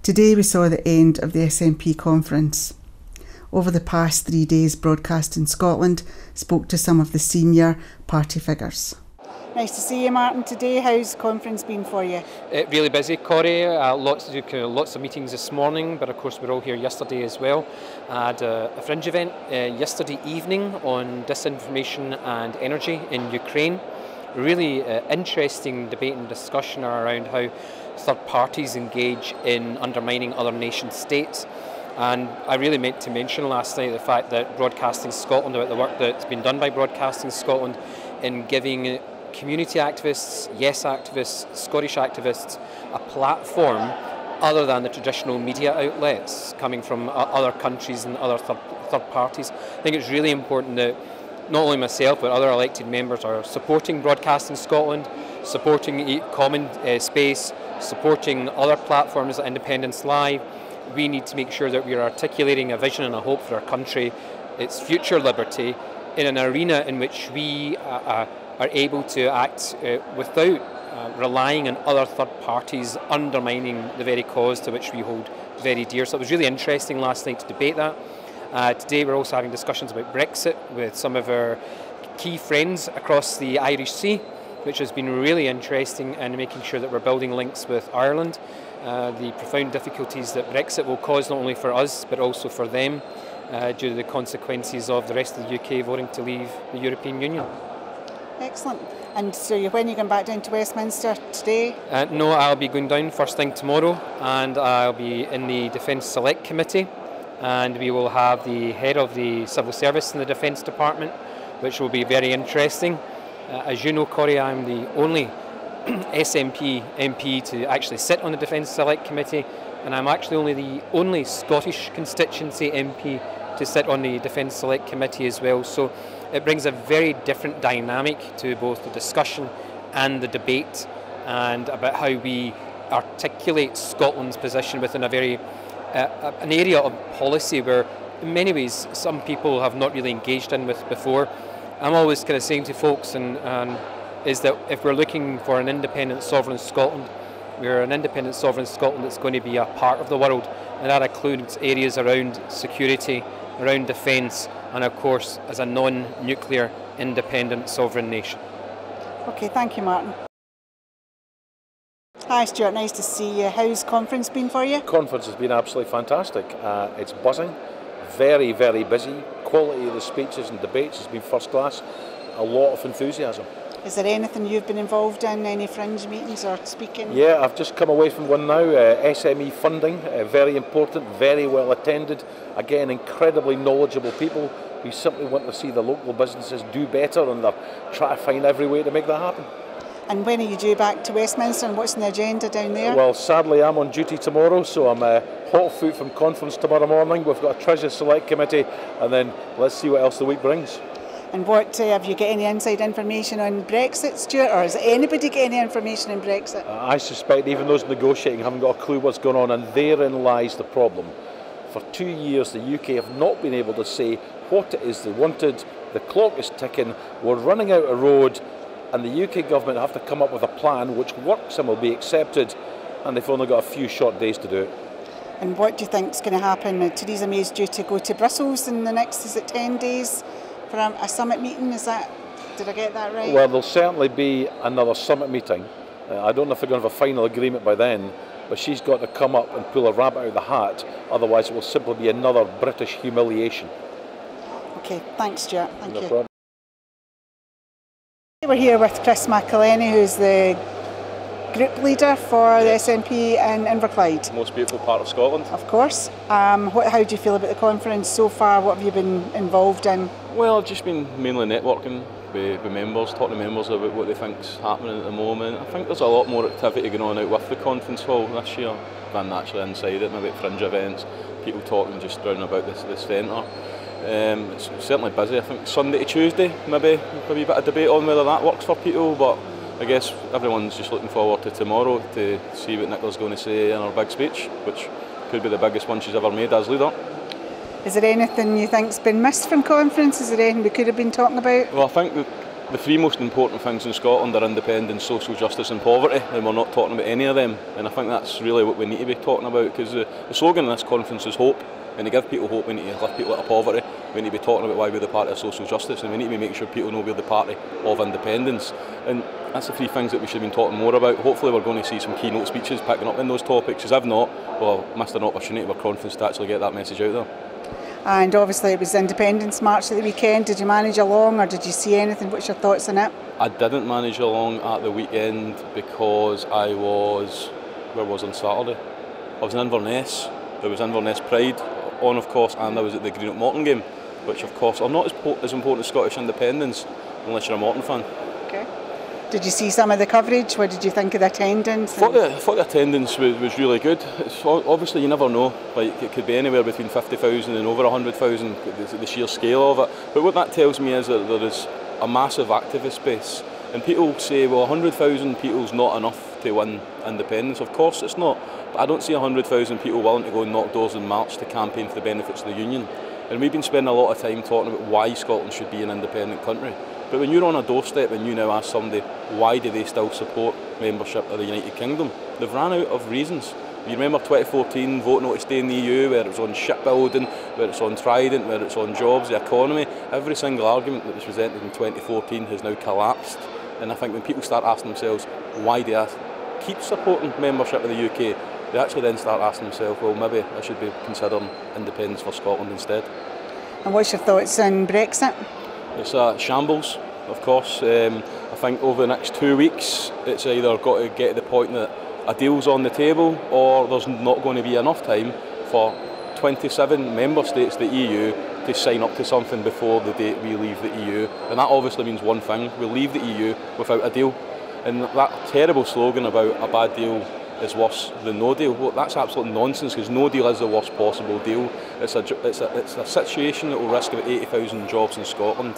Today we saw the end of the SNP conference. Over the past 3 days, Broadcasting Scotland spoke to some of the senior party figures. Nice to see you, Martin, today. How's the conference been for you? Really busy, Corrie. Lots to do, lots of meetings this morning, but of course we're all here yesterday as well. I had a fringe event yesterday evening on disinformation and energy in Ukraine. Really interesting debate and discussion around how third parties engage in undermining other nation states. And I really meant to mention last night the fact that Broadcasting Scotland, about the work that's been done by Broadcasting Scotland in giving community activists, yes activists, Scottish activists a platform other than the traditional media outlets coming from other countries and other third parties. I think it's really important that not only myself but other elected members are supporting Broadcasting Scotland, supporting Common Space, supporting other platforms like Independence Live. We need to make sure that we are articulating a vision and a hope for our country, its future liberty, in an arena in which we are able to act without relying on other third parties undermining the very cause to which we hold very dear. So it was really interesting last night to debate that. Today we're also having discussions about Brexit with some of our key friends across the Irish Sea, which has been really interesting, and making sure that we're building links with Ireland. The profound difficulties that Brexit will cause not only for us but also for them due to the consequences of the rest of the UK voting to leave the European Union. Excellent. And so when are you going back down to Westminster today? No, I'll be going down first thing tomorrow, and I'll be in the Defence Select Committee, and we will have the head of the Civil Service in the Defence Department, which will be very interesting. As you know, Corrie, I'm the only SNP MP to actually sit on the Defence Select Committee, and I'm actually the only Scottish constituency MP to sit on the Defence Select Committee as well. So it brings a very different dynamic to both the discussion and the debate, and about how we articulate Scotland's position within a very an area of policy where in many ways some people have not really engaged in with before. I'm always kind of saying to folks is that if we're looking for an independent sovereign Scotland, we're an independent sovereign Scotland that's going to be a part of the world, and that includes areas around security, around defence, and of course as a non-nuclear independent sovereign nation. Okay, thank you, Martin. Hi Stuart, nice to see you. How's the conference been for you? Conference has been absolutely fantastic. It's buzzing, very, very busy. Quality of the speeches and debates has been first class. A lot of enthusiasm. Is there anything you've been involved in, any fringe meetings or speaking? Yeah, I've just come away from one now, SME funding, very important, very well attended. Again, incredibly knowledgeable people who simply want to see the local businesses do better, and they're trying to find every way to make that happen. And when are you due back to Westminster, and what's on the agenda down there? Well, sadly I'm on duty tomorrow, so I'm hot foot from conference tomorrow morning. We've got a Treasury Select Committee, and then let's see what else the week brings. And what have you got any inside information on Brexit, Stuart, or has anybody got any information on Brexit? I suspect even those negotiating haven't got a clue what's going on, and therein lies the problem. For 2 years the UK have not been able to say what it is they wanted. The clock is ticking, we're running out of road, and the UK government have to come up with a plan which works and will be accepted, and they've only got a few short days to do it. And what do you think is going to happen? Theresa May is due to go to Brussels in the next, is it 10 days? For a summit meeting, is that, did I get that right? Well, there'll certainly be another summit meeting. I don't know if they're going to have a final agreement by then, but she's got to come up and pull a rabbit out of the hat, otherwise it will simply be another British humiliation. Okay, thanks Stuart, thank you. No problem. We're here with Chris McElhenney, who's the group leader for the SNP in Inverclyde. Most beautiful part of Scotland. Of course. How do you feel about the conference so far? What have you been involved in? Well, I've just been mainly networking with members, talking to members about what they think's happening at the moment. I think there's a lot more activity going on out with the conference hall this year than actually inside it, maybe at fringe events, people talking just round about the centre. It's certainly busy. I think Sunday to Tuesday, maybe a bit of debate on whether that works for people, but I guess everyone's just looking forward to tomorrow to see what Nicola's going to say in her big speech, which could be the biggest one she's ever made as leader. Is there anything you think's been missed from conference? Is there anything we could have been talking about? Well, I think The three most important things in Scotland are independence, social justice and poverty, and we're not talking about any of them. And I think that's really what we need to be talking about, because the slogan of this conference is hope. And to give people hope, we need to lift people out of poverty. We need to be talking about why we're the party of social justice, and we need to be making sure people know we're the party of independence. And that's the three things that we should have been talking more about. Hopefully we're going to see some keynote speeches picking up in those topics, because if not, well, I've missed an opportunity of our conference to actually get that message out there. And obviously it was the Independence March at the weekend. Did you manage along, or did you see anything? What's your thoughts on it? I didn't manage along at the weekend because I was, where was I on Saturday? I was in Inverness. There was Inverness Pride on, of course, and I was at the Greenock Morton game, which of course are not as important as Scottish independence unless you're a Morton fan. Okay. Did you see some of the coverage? What did you think of the attendance? I thought the attendance was really good. Obviously you never know, like it could be anywhere between 50,000 and over 100,000, the sheer scale of it. But what that tells me is that there is a massive activist base, and people say, well, 100,000 people's not enough to win independence. Of course it's not, but I don't see 100,000 people willing to go and knock doors and march to campaign for the benefits of the Union. And we've been spending a lot of time talking about why Scotland should be an independent country. But when you're on a doorstep and you now ask somebody why do they still support membership of the United Kingdom, they've ran out of reasons. You remember 2014 voting to stay in the EU, where it was on shipbuilding, where it's on Trident, where it's on jobs, the economy. Every single argument that was presented in 2014 has now collapsed. And I think when people start asking themselves, why do I keep supporting membership of the UK, they actually then start asking themselves, well, maybe I should be considering independence for Scotland instead. And what's your thoughts on Brexit? It's a shambles, of course. I think over the next 2 weeks, it's either got to get to the point that a deal's on the table, or there's not going to be enough time for 27 member states of the EU to sign up to something before the date we leave the EU. And that obviously means one thing: we'll leave the EU without a deal. And that terrible slogan about a bad deal is worse than no deal, well, that's absolute nonsense, because no deal is the worst possible deal. It's a situation that will risk about 80,000 jobs in Scotland.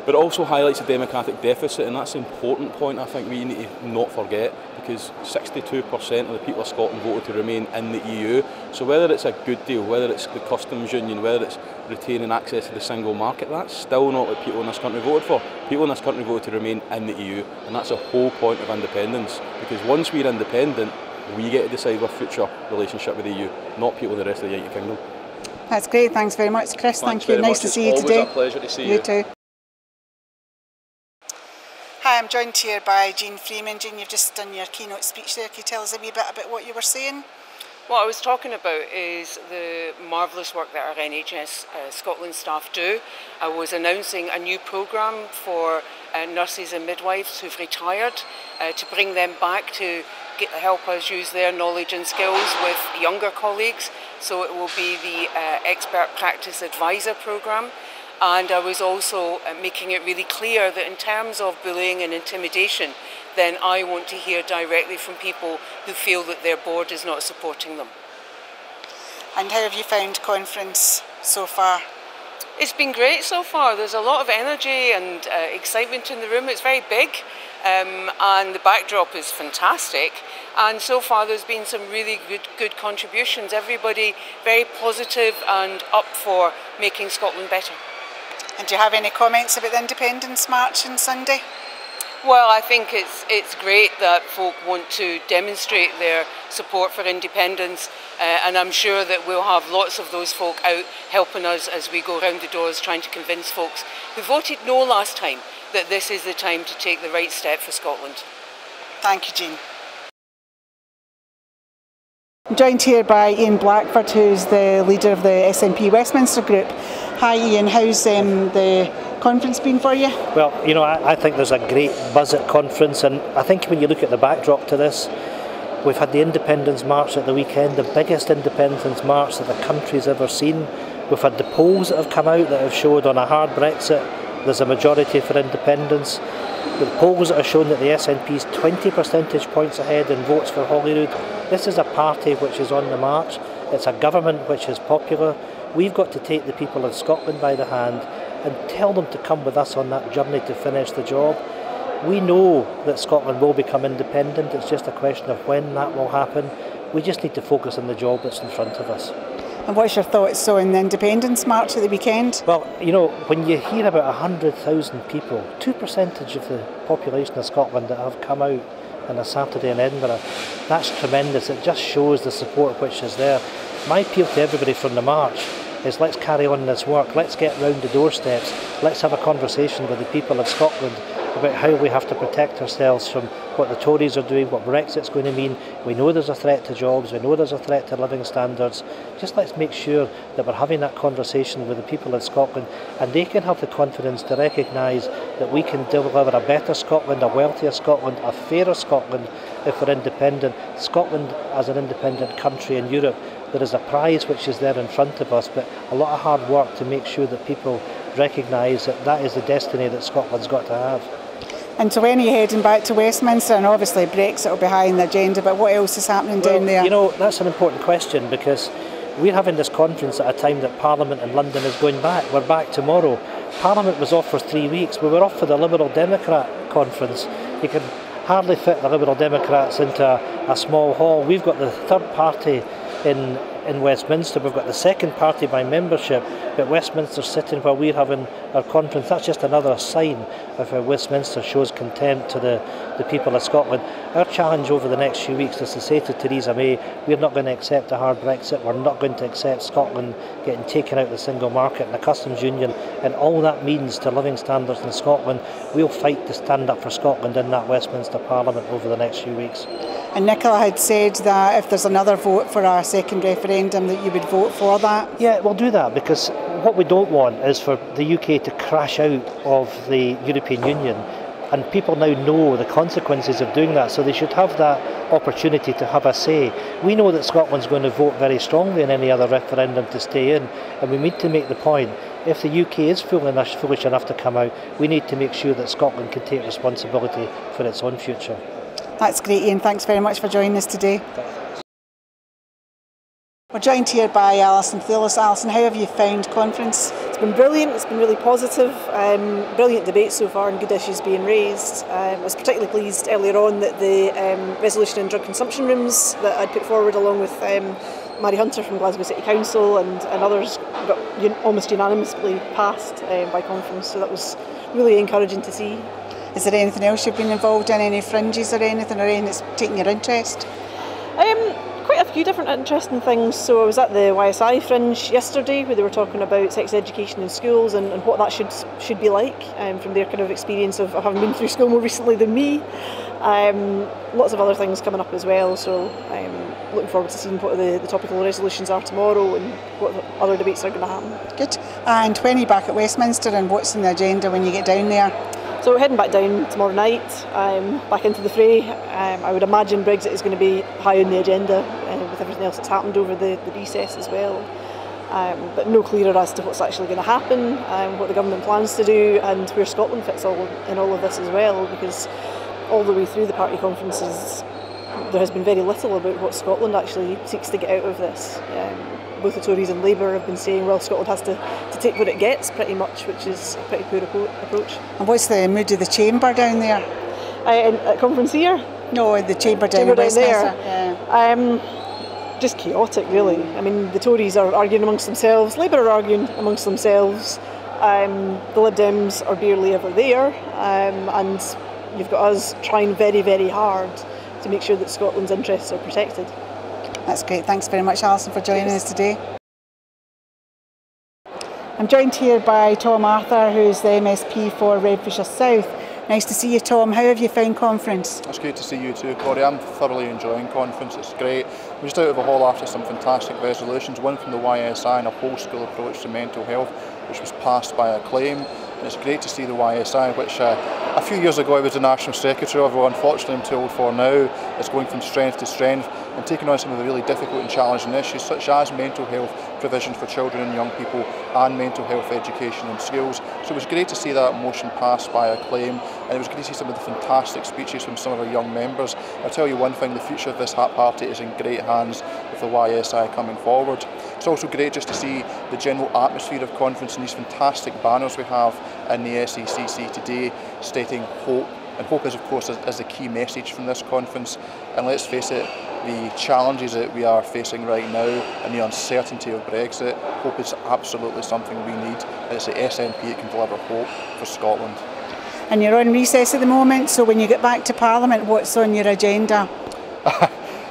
But it also highlights a democratic deficit, and that's an important point I think we need to not forget, because 62% of the people of Scotland voted to remain in the EU. So whether it's a good deal, whether it's the customs union, whether it's retaining access to the single market, that's still not what people in this country voted for. People in this country voted to remain in the EU, and that's the whole point of independence, because once we're independent, we get to decide our future relationship with the EU, not people in the rest of the United Kingdom. That's great, thanks very much, Chris. Thanks Thank you, nice to see you today. It's always a pleasure to see you. You too. Hi, I'm joined here by Jean Freeman. Jean, you've just done your keynote speech there. Can you tell us a wee bit about what you were saying? What I was talking about is the marvellous work that our NHS Scotland staff do. I was announcing a new programme for nurses and midwives who've retired to bring them back to help us use their knowledge and skills with younger colleagues. So it will be the Expert Practice Advisor programme. And I was also making it really clear that in terms of bullying and intimidation, then I want to hear directly from people who feel that their board is not supporting them. And how have you found conference so far? It's been great so far. There's a lot of energy and excitement in the room. It's very big and the backdrop is fantastic. And so far there's been some really good contributions. Everybody very positive and up for making Scotland better. And do you have any comments about the Independence March on Sunday? Well, I think it's great that folk want to demonstrate their support for independence, and I'm sure that we'll have lots of those folk out helping us as we go round the doors trying to convince folks who voted no last time that this is the time to take the right step for Scotland. Thank you, Jean. I'm joined here by Ian Blackford, who's the leader of the SNP Westminster Group. Hi Ian, how's the conference been for you? Well, you know, I think there's a great buzz at conference, and I think when you look at the backdrop to this, we've had the Independence March at the weekend, the biggest Independence March that the country's ever seen. We've had the polls that have come out that have showed on a hard Brexit there's a majority for independence. The polls that have shown that the SNP's 20 percentage points ahead in votes for Holyrood. This is a party which is on the march. It's a government which is popular. We've got to take the people of Scotland by the hand and tell them to come with us on that journey to finish the job. We know that Scotland will become independent. It's just a question of when that will happen. We just need to focus on the job that's in front of us. And what's your thoughts on the Independence March at the weekend? Well, you know, when you hear about 100,000 people, 2% of the population of Scotland that have come out on a Saturday in Edinburgh, that's tremendous. It just shows the support which is there. My appeal to everybody from the march is let's carry on this work, let's get round the doorsteps, let's have a conversation with the people of Scotland about how we have to protect ourselves from what the Tories are doing, what Brexit's going to mean. We know there's a threat to jobs, we know there's a threat to living standards. Just let's make sure that we're having that conversation with the people of Scotland, and they can have the confidence to recognise that we can deliver a better Scotland, a wealthier Scotland, a fairer Scotland if we're independent. Scotland as an independent country in Europe, there is a prize which is there in front of us, but a lot of hard work to make sure that people recognise that that is the destiny that Scotland's got to have. And so when are you heading back to Westminster? And obviously Brexit will be high on the agenda, but what else is happening down there? You know, that's an important question, because we're having this conference at a time that Parliament in London is going back. We're back tomorrow. Parliament was off for 3 weeks. We were off for the Liberal Democrat conference. You can hardly fit the Liberal Democrats into a small hall. We've got the third party in Westminster. We've got the second party by membership, but Westminster's sitting while we're having our conference. That's just another sign of how Westminster shows contempt to the people of Scotland. Our challenge over the next few weeks is to say to Theresa May, we're not going to accept a hard Brexit, we're not going to accept Scotland getting taken out of the single market and the customs union, and all that means to living standards in Scotland. We'll fight to stand up for Scotland in that Westminster Parliament over the next few weeks. And Nicola had said that if there's another vote for a second referendum, that you would vote for that. Yeah, we'll do that, because what we don't want is for the UK to crash out of the European Union, and people now know the consequences of doing that, so they should have that opportunity to have a say. We know that Scotland's going to vote very strongly in any other referendum to stay in, and we need to make the point, if the UK is foolish enough to come out, we need to make sure that Scotland can take responsibility for its own future. That's great, Ian. Thanks very much for joining us today. We're joined here by Alison Thewlis. Alison, how have you found conference? It's been brilliant, it's been really positive, brilliant debate so far and good issues being raised. I was particularly pleased earlier on that the resolution on drug consumption rooms that I'd put forward along with Mary Hunter from Glasgow City Council and others got almost unanimously passed by conference, so that was really encouraging to see. Is there anything else you've been involved in, any fringes or anything that's taken your interest? Quite a few different interesting things. So I was at the YSI fringe yesterday where they were talking about sex education in schools and what that should be like from their kind of experience of having been through school more recently than me. Lots of other things coming up as well, so I'm looking forward to seeing what the topical resolutions are tomorrow and what other debates are going to happen. Good. And when are you back at Westminster and what's on the agenda when you get down there? So we're heading back down tomorrow night, back into the fray. I would imagine Brexit is going to be high on the agenda with everything else that's happened over the recess as well. But no clearer as to what's actually going to happen, what the government plans to do and where Scotland fits in all of this as well, because all the way through the party conferences there has been very little about what Scotland actually seeks to get out of this. Both the Tories and Labour have been saying, well, Scotland has to take what it gets pretty much, which is a pretty poor approach. And what's the mood of the chamber down there? At conference here? No, the chamber down in Westminster. Yeah. Just chaotic, really. I mean, the Tories are arguing amongst themselves, Labour are arguing amongst themselves, the Lib Dems are barely ever there, and you've got us trying very, very hard to make sure that Scotland's interests are protected. That's great. Thanks very much, Alison, for joining us today. I'm joined here by Tom Arthur, who's the MSP for Renfrewshire South. Nice to see you, Tom. How have you found conference? It's great to see you too, Corey. I'm thoroughly enjoying conference. It's great. We're just out of the hall after some fantastic resolutions, one from the YSI and a whole school approach to mental health, which was passed by acclaim. And it's great to see the YSI, which a few years ago I was the National Secretary of, although unfortunately I'm too old for now. It's going from strength to strength and taking on some of the really difficult and challenging issues such as mental health provision for children and young people and mental health education in schools. So it was great to see that motion passed by acclaim, and it was great to see some of the fantastic speeches from some of our young members. I'll tell you one thing, the future of this party is in great hands with the YSI coming forward. It's also great just to see the general atmosphere of conference and these fantastic banners we have in the SECC today stating hope. And hope is, of course, is the key message from this conference. And let's face it, the challenges that we are facing right now and the uncertainty of Brexit, hope is absolutely something we need. It's the SNP that can deliver hope for Scotland. And you're on recess at the moment, so when you get back to Parliament, what's on your agenda?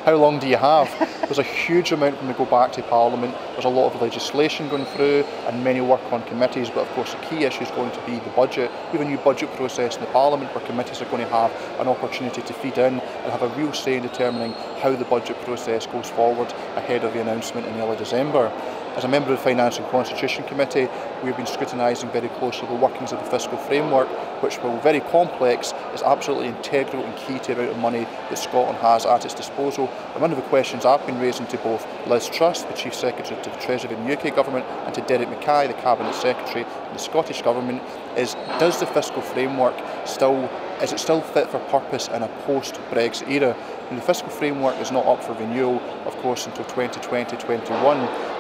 How long do you have? There's a huge amount when we go back to Parliament. There's a lot of legislation going through and many work on committees, but of course the key issue is going to be the budget. We have a new budget process in the Parliament where committees are going to have an opportunity to feed in and have a real say in determining how the budget process goes forward ahead of the announcement in early December. As a member of the Finance and Constitution Committee, we've been scrutinising very closely the workings of the fiscal framework, which, while very complex, is absolutely integral and key to the amount of money that Scotland has at its disposal. And one of the questions I've been raising to both Liz Truss, the Chief Secretary to the Treasury in the UK Government, and to Derek Mackay, the Cabinet Secretary in the Scottish Government, is does the fiscal framework is it still fit for purpose in a post-Brexit era? And the fiscal framework is not up for renewal, of course, until 2020-21.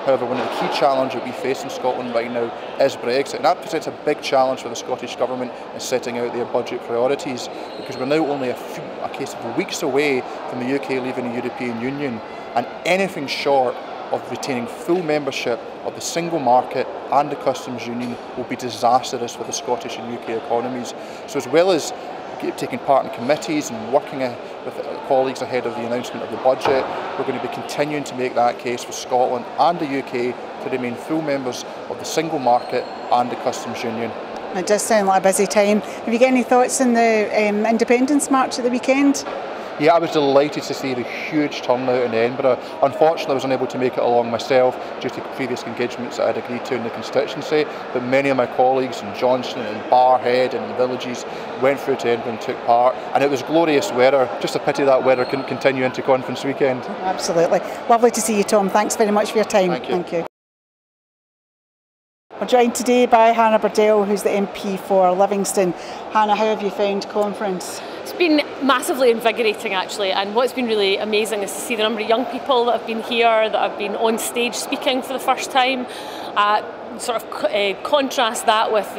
However, one of the key challenges that we face in Scotland right now is Brexit, and that presents a big challenge for the Scottish Government in setting out their budget priorities, because we're now only a case of weeks away from the UK leaving the European Union, and anything short of retaining full membership of the single market and the customs union will be disastrous for the Scottish and UK economies. So as well as taking part in committees and working with colleagues ahead of the announcement of the budget, we're going to be continuing to make that case for Scotland and the UK to remain full members of the single market and the customs union. It does sound like a busy time. Have you got any thoughts on the Independence March at the weekend? Yeah, I was delighted to see the huge turnout in Edinburgh. Unfortunately, I was unable to make it along myself due to previous engagements that I'd agreed to in the constituency, but many of my colleagues in Johnston and Barrhead and the villages went through to Edinburgh and took part, and it was glorious weather. Just a pity that weather couldn't continue into conference weekend. Absolutely. Lovely to see you, Tom. Thanks very much for your time. Thank you. Thank you. We're joined today by Hannah Burdell, who's the MP for Livingston. Hannah, how have you found conference? It's been massively invigorating actually, and what's been really amazing is to see the number of young people that have been here, that have been on stage speaking for the first time. Contrast that with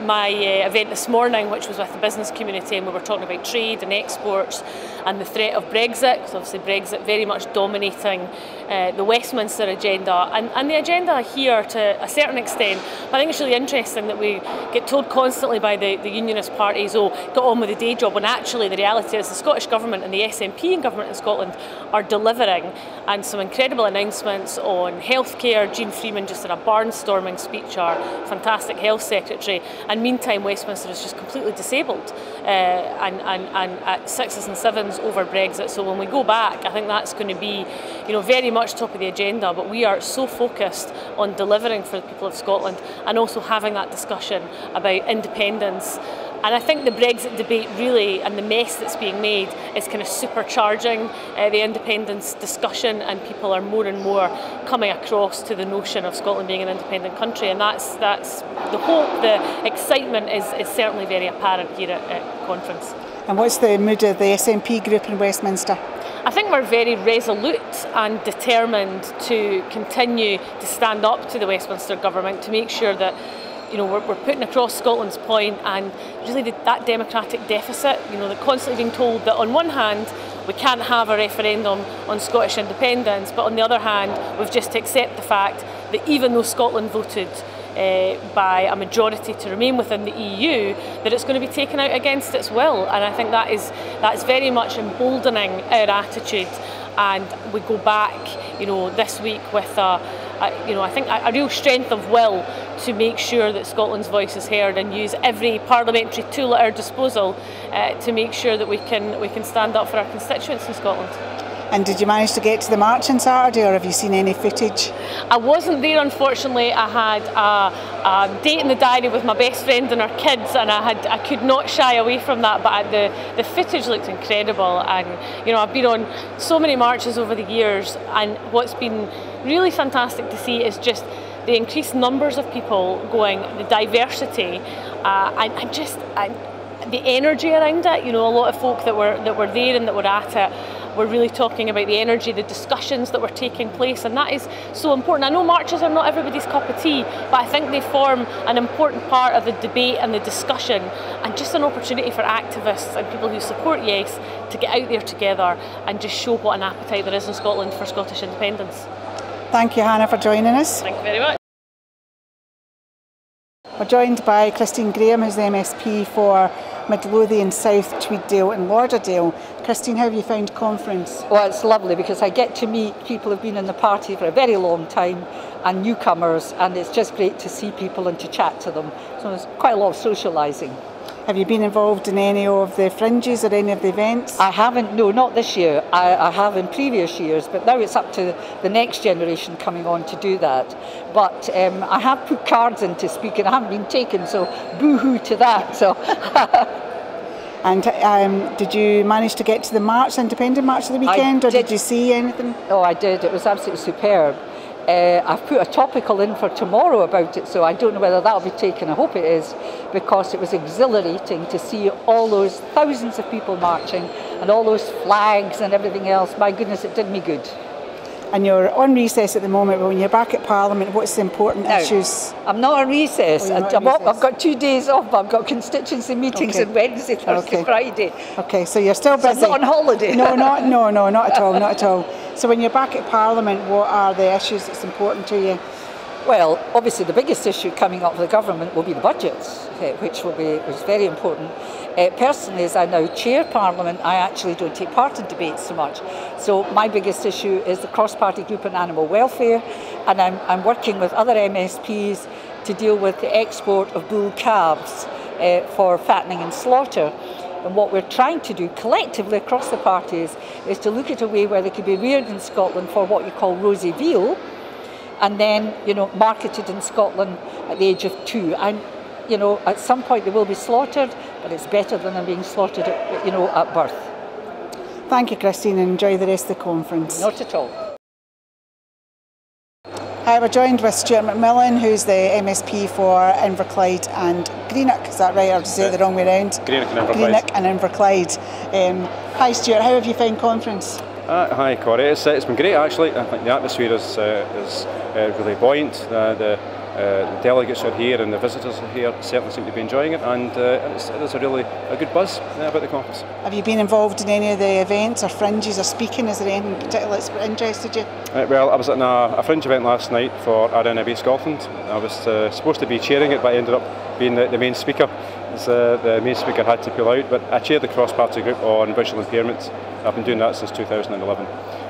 my event this morning, which was with the business community, and we were talking about trade and exports and the threat of Brexit, because obviously Brexit very much dominating the Westminster agenda and the agenda here to a certain extent. But I think it's really interesting that we get told constantly by the unionist parties, oh, get on with the day job, when actually the reality is the Scottish Government and the SNP government in Scotland are delivering, and some incredible announcements on healthcare. Jean Freeman just did a barnstorming speech, our fantastic health secretary, and meantime Westminster is just completely disabled and at sixes and sevens over Brexit. So when we go back, I think that's going to be, very much top of the agenda, but we are so focused on delivering for the people of Scotland and also having that discussion about independence. And I think the Brexit debate really, and the mess that's being made, is kind of supercharging the independence discussion, and people are more and more coming across to the notion of Scotland being an independent country, and that's the hope, the excitement is certainly very apparent here at conference. And what's the mood of the SNP group in Westminster? I think we're very resolute and determined to continue to stand up to the Westminster government to make sure that we're putting across Scotland's point, and really that democratic deficit, they're constantly being told that on one hand we can't have a referendum on Scottish independence, but on the other hand we've just to accept the fact that even though Scotland voted by a majority to remain within the EU, that it's going to be taken out against its will. And I think that's very much emboldening our attitude, and we go back this week with I think a real strength of will to make sure that Scotland's voice is heard, and use every parliamentary tool at our disposal to make sure that we can stand up for our constituents in Scotland. And did you manage to get to the march on Saturday, or have you seen any footage? I wasn't there, unfortunately. I had a date in the diary with my best friend and her kids, and I could not shy away from that, but the footage looked incredible. And I've been on so many marches over the years, and what's been really fantastic to see is just the increased numbers of people going, the diversity, and the energy around it. A lot of folk that were there and that were at it we're really talking about the energy, the discussions that were taking place, and that is so important. I know marches are not everybody's cup of tea, but I think they form an important part of the debate and the discussion, and just an opportunity for activists and people who support Yes to get out there together and just show what an appetite there is in Scotland for Scottish independence. Thank you, Hannah, for joining us. Thank you very much. We're joined by Christine Graham, who's the MSP for Midlothian, South, Tweeddale and Lauderdale. Christine, how have you found conference? Well, it's lovely because I get to meet people who've been in the party for a very long time and newcomers, and it's just great to see people and to chat to them. So there's quite a lot of socialising. Have you been involved in any of the fringes or any of the events? I haven't, no, not this year. I have in previous years, but now it's up to the next generation coming on to do that. But I have put cards in to speak and I haven't been taken, so boo-hoo to that. So. And did you manage to get to the march, Independent March of the weekend, or did you see anything? Oh, I did. It was absolutely superb. I've put a topical in for tomorrow about it, so I don't know whether that'll be taken. I hope it is, because it was exhilarating to see all those thousands of people marching and all those flags and everything else. My goodness, it did me good. And you're on recess at the moment, but when you're back at Parliament, what's the important issues? I'm not on recess. Oh, not on recess. I've got 2 days off. I've got constituency meetings on Wednesday, Thursday, Friday. Okay, so you're still busy. So I'm not on holiday. No, not at all, not at all. So when you're back at Parliament, what are the issues that's important to you? Well, obviously the biggest issue coming up for the government will be the budgets, which is very important. Personally, as I now chair Parliament, I actually don't take part in debates so much. So my biggest issue is the cross-party group on animal welfare, and I'm working with other MSPs to deal with the export of bull calves for fattening and slaughter. And what we're trying to do collectively across the parties is to look at a way where they could be reared in Scotland for what you call rosy veal, and then, marketed in Scotland at the age of 2. And, at some point they will be slaughtered, but it's better than them being slaughtered at birth. Thank you, Christine, and enjoy the rest of the conference. Not at all. Hi, we're joined with Stuart McMillan, who's the MSP for Inverclyde and Greenock. Is that right, or did I say it the wrong way around? Greenock and Inverclyde. Greenock and Inverclyde. Hi, Stuart. How have you found conference? Hi, Corey. It's been great, actually. I think the atmosphere is really buoyant. The delegates are here and the visitors are here certainly seem to be enjoying it, and there's a good buzz about the conference. Have you been involved in any of the events or fringes or speaking? Is there anything particular that's interested you? Well, I was at a fringe event last night for SNP Scotland. I was supposed to be chairing it, but I ended up being the main speaker. The main speaker had to pull out, but I chaired the cross-party group on visual impairments. I've been doing that since 2011.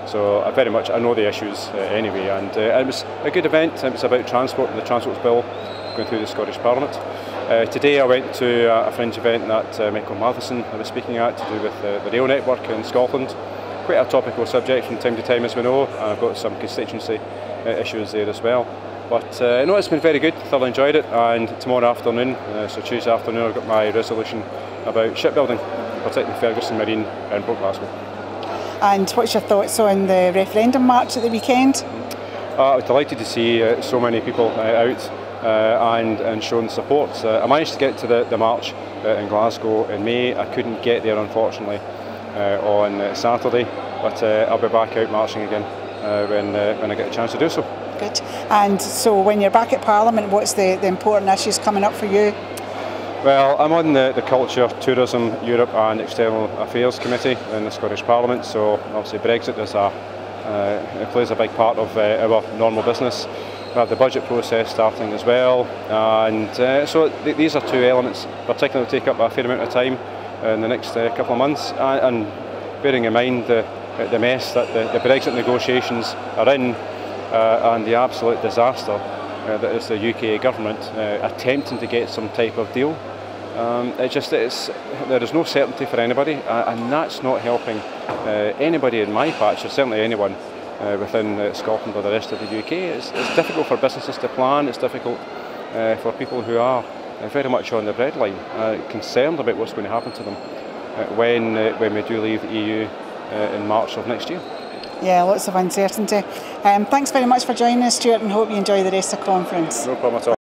So I know the issues anyway, and it was a good event. It was about transport and the Transport Bill going through the Scottish Parliament. Today I went to a fringe event that Michael Matheson was speaking at to do with the rail network in Scotland. Quite a topical subject from time to time, as we know, and I've got some constituency issues there as well. But no, it's been very good, thoroughly enjoyed it, and tomorrow afternoon, so Tuesday afternoon, I've got my resolution about shipbuilding, particularly Ferguson Marine and Port Glasgow. And what's your thoughts on the referendum march at the weekend? I was delighted to see so many people out and showing support. I managed to get to the march in Glasgow in May. I couldn't get there, unfortunately, on Saturday, but I'll be back out marching again when I get a chance to do so. Good. And so when you're back at Parliament, what's the important issues coming up for you? Well, I'm on the Culture, Tourism, Europe and External Affairs Committee in the Scottish Parliament, so obviously Brexit it plays a big part of our normal business. We have the budget process starting as well, and so these are 2 elements particularly take up a fair amount of time in the next couple of months, and bearing in mind the mess that the Brexit negotiations are in, and the absolute disaster that is the UK government attempting to get some type of deal. There is no certainty for anybody, and that's not helping anybody in my patch, or certainly anyone within Scotland or the rest of the UK. It's difficult for businesses to plan, it's difficult for people who are very much on the breadline, concerned about what's going to happen to them when we do leave the EU in March of next year. Yeah, lots of uncertainty. Thanks very much for joining us, Stuart, and hope you enjoy the rest of the conference. No problem at all.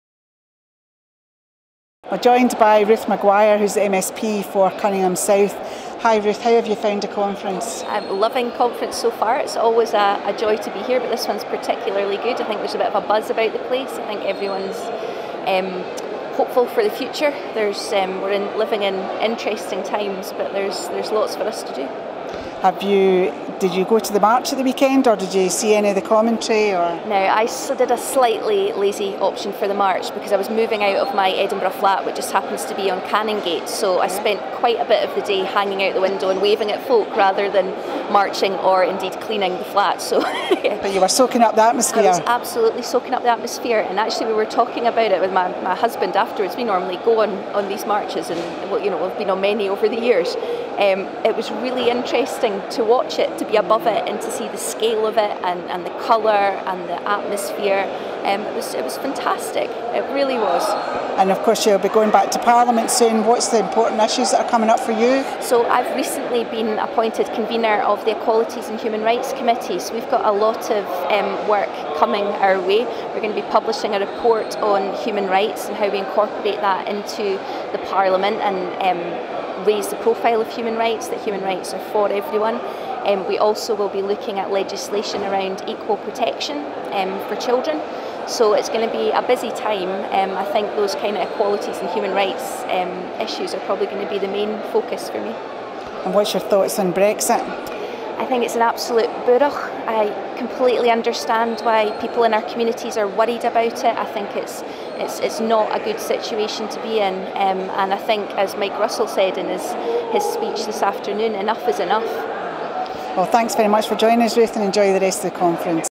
We're joined by Ruth Maguire, who's the MSP for Cunningham South. Hi Ruth, how have you found the conference? I'm loving conference so far. It's always a joy to be here, but this one's particularly good. I think there's a bit of a buzz about the place. I think everyone's hopeful for the future. We're living in interesting times, but there's lots for us to do. Did you go to the march at the weekend, or did you see any of the commentary? Or? No, I did a slightly lazy option for the march because I was moving out of my Edinburgh flat, which just happens to be on Canongate, so I spent quite a bit of the day hanging out the window and waving at folk rather than marching or indeed cleaning the flat. So, yeah. But you were soaking up the atmosphere. I was absolutely soaking up the atmosphere, and actually we were talking about it with my husband afterwards. We normally go on these marches, and we've been on many over the years. It was really interesting to watch it, to be above it and to see the scale of it and the colour and the atmosphere. It was fantastic, it really was. And of course you'll be going back to Parliament soon. What's the important issues that are coming up for you? So I've recently been appointed convener of the Equalities and Human Rights Committee, so we've got a lot of work coming our way. We're going to be publishing a report on human rights and how we incorporate that into the Parliament and raise the profile of human rights, that human rights are for everyone. We also will be looking at legislation around equal protection for children. So it's going to be a busy time. I think those kind of equalities and human rights issues are probably going to be the main focus for me. And what's your thoughts on Brexit? I think it's an absolute búrach. I completely understand why people in our communities are worried about it. I think it's not a good situation to be in, and I think, as Mike Russell said in his speech this afternoon, enough is enough. Well, thanks very much for joining us, Ruth, and enjoy the rest of the conference.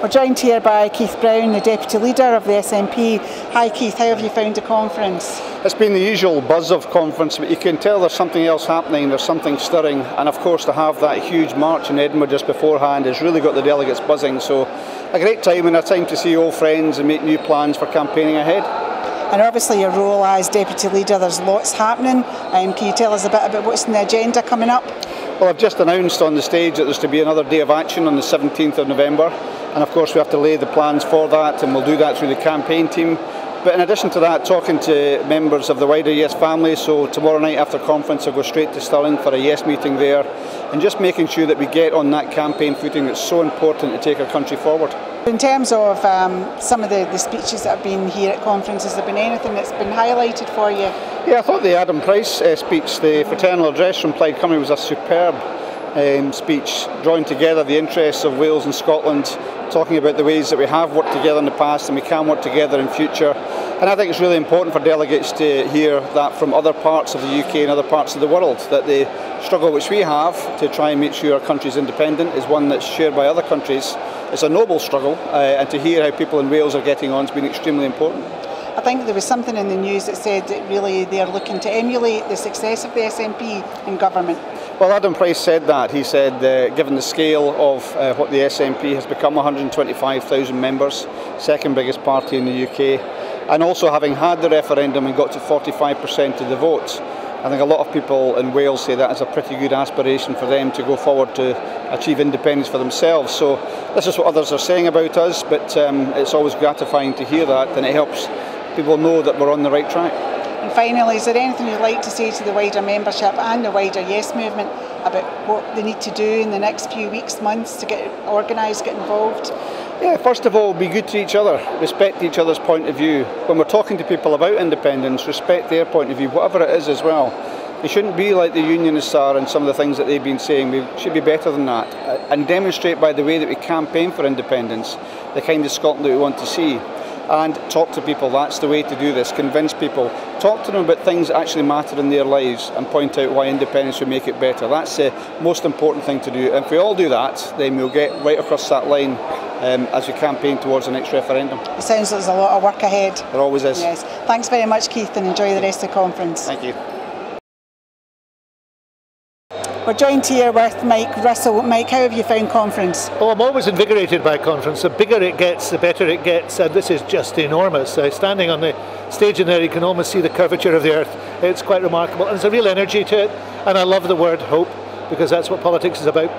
We're joined here by Keith Brown, the Deputy Leader of the SNP. Hi Keith, how have you found the conference? It's been the usual buzz of conference, but you can tell there's something else happening, there's something stirring, and of course to have that huge march in Edinburgh just beforehand has really got the delegates buzzing, so a great time and a time to see old friends and make new plans for campaigning ahead. And obviously your role as Deputy Leader, there's lots happening. Can you tell us a bit about what's in the agenda coming up? Well, I've just announced on the stage that there's to be another day of action on the 17th of November, and of course we have to lay the plans for that, and we'll do that through the campaign team. But in addition to that, talking to members of the wider Yes family, so tomorrow night after conference I'll go straight to Stirling for a Yes meeting there, and just making sure that we get on that campaign footing that's so important to take our country forward. In terms of some of the speeches that have been here at conference, has there been anything that's been highlighted for you? Yeah, I thought the Adam Price speech, the fraternal address from Plaid Cymru, was a superb speech, drawing together the interests of Wales and Scotland, talking about the ways that we have worked together in the past and we can work together in future. And I think it's really important for delegates to hear that from other parts of the UK and other parts of the world, that the struggle which we have to try and make sure our country is independent is one that's shared by other countries. It's a noble struggle, and to hear how people in Wales are getting on has been extremely important. I think there was something in the news that said that really they're looking to emulate the success of the SNP in government. Well, Adam Price said that. He said, given the scale of what the SNP has become, 125,000 members, second biggest party in the UK, and also having had the referendum and got to 45% of the votes, I think a lot of people in Wales say that is a pretty good aspiration for them to go forward to achieve independence for themselves. So this is what others are saying about us, but it's always gratifying to hear that, and it helps people know that we're on the right track. And finally, is there anything you'd like to say to the wider membership and the wider Yes movement about what they need to do in the next few weeks, months to get organised, get involved? Yeah, first of all, be good to each other, respect each other's point of view. When we're talking to people about independence, respect their point of view, whatever it is as well. We shouldn't be like the Unionists are and some of the things that they've been saying. We should be better than that, and demonstrate by the way that we campaign for independence the kind of Scotland that we want to see. And talk to people, that's the way to do this, convince people. Talk to them about things that actually matter in their lives and point out why independence would make it better. That's the most important thing to do. And if we all do that, then we'll get right across that line as we campaign towards the next referendum. It sounds like there's a lot of work ahead. There always is. Yes. Thanks very much, Keith, and enjoy the rest of the conference. Thank you. We're joined here with Mike Russell. Mike, how have you found conference? Oh, I'm always invigorated by conference. The bigger it gets, the better it gets, and this is just enormous. Standing on the stage in there, you can almost see the curvature of the earth. It's quite remarkable, and there's a real energy to it, and I love the word hope, because that's what politics is about.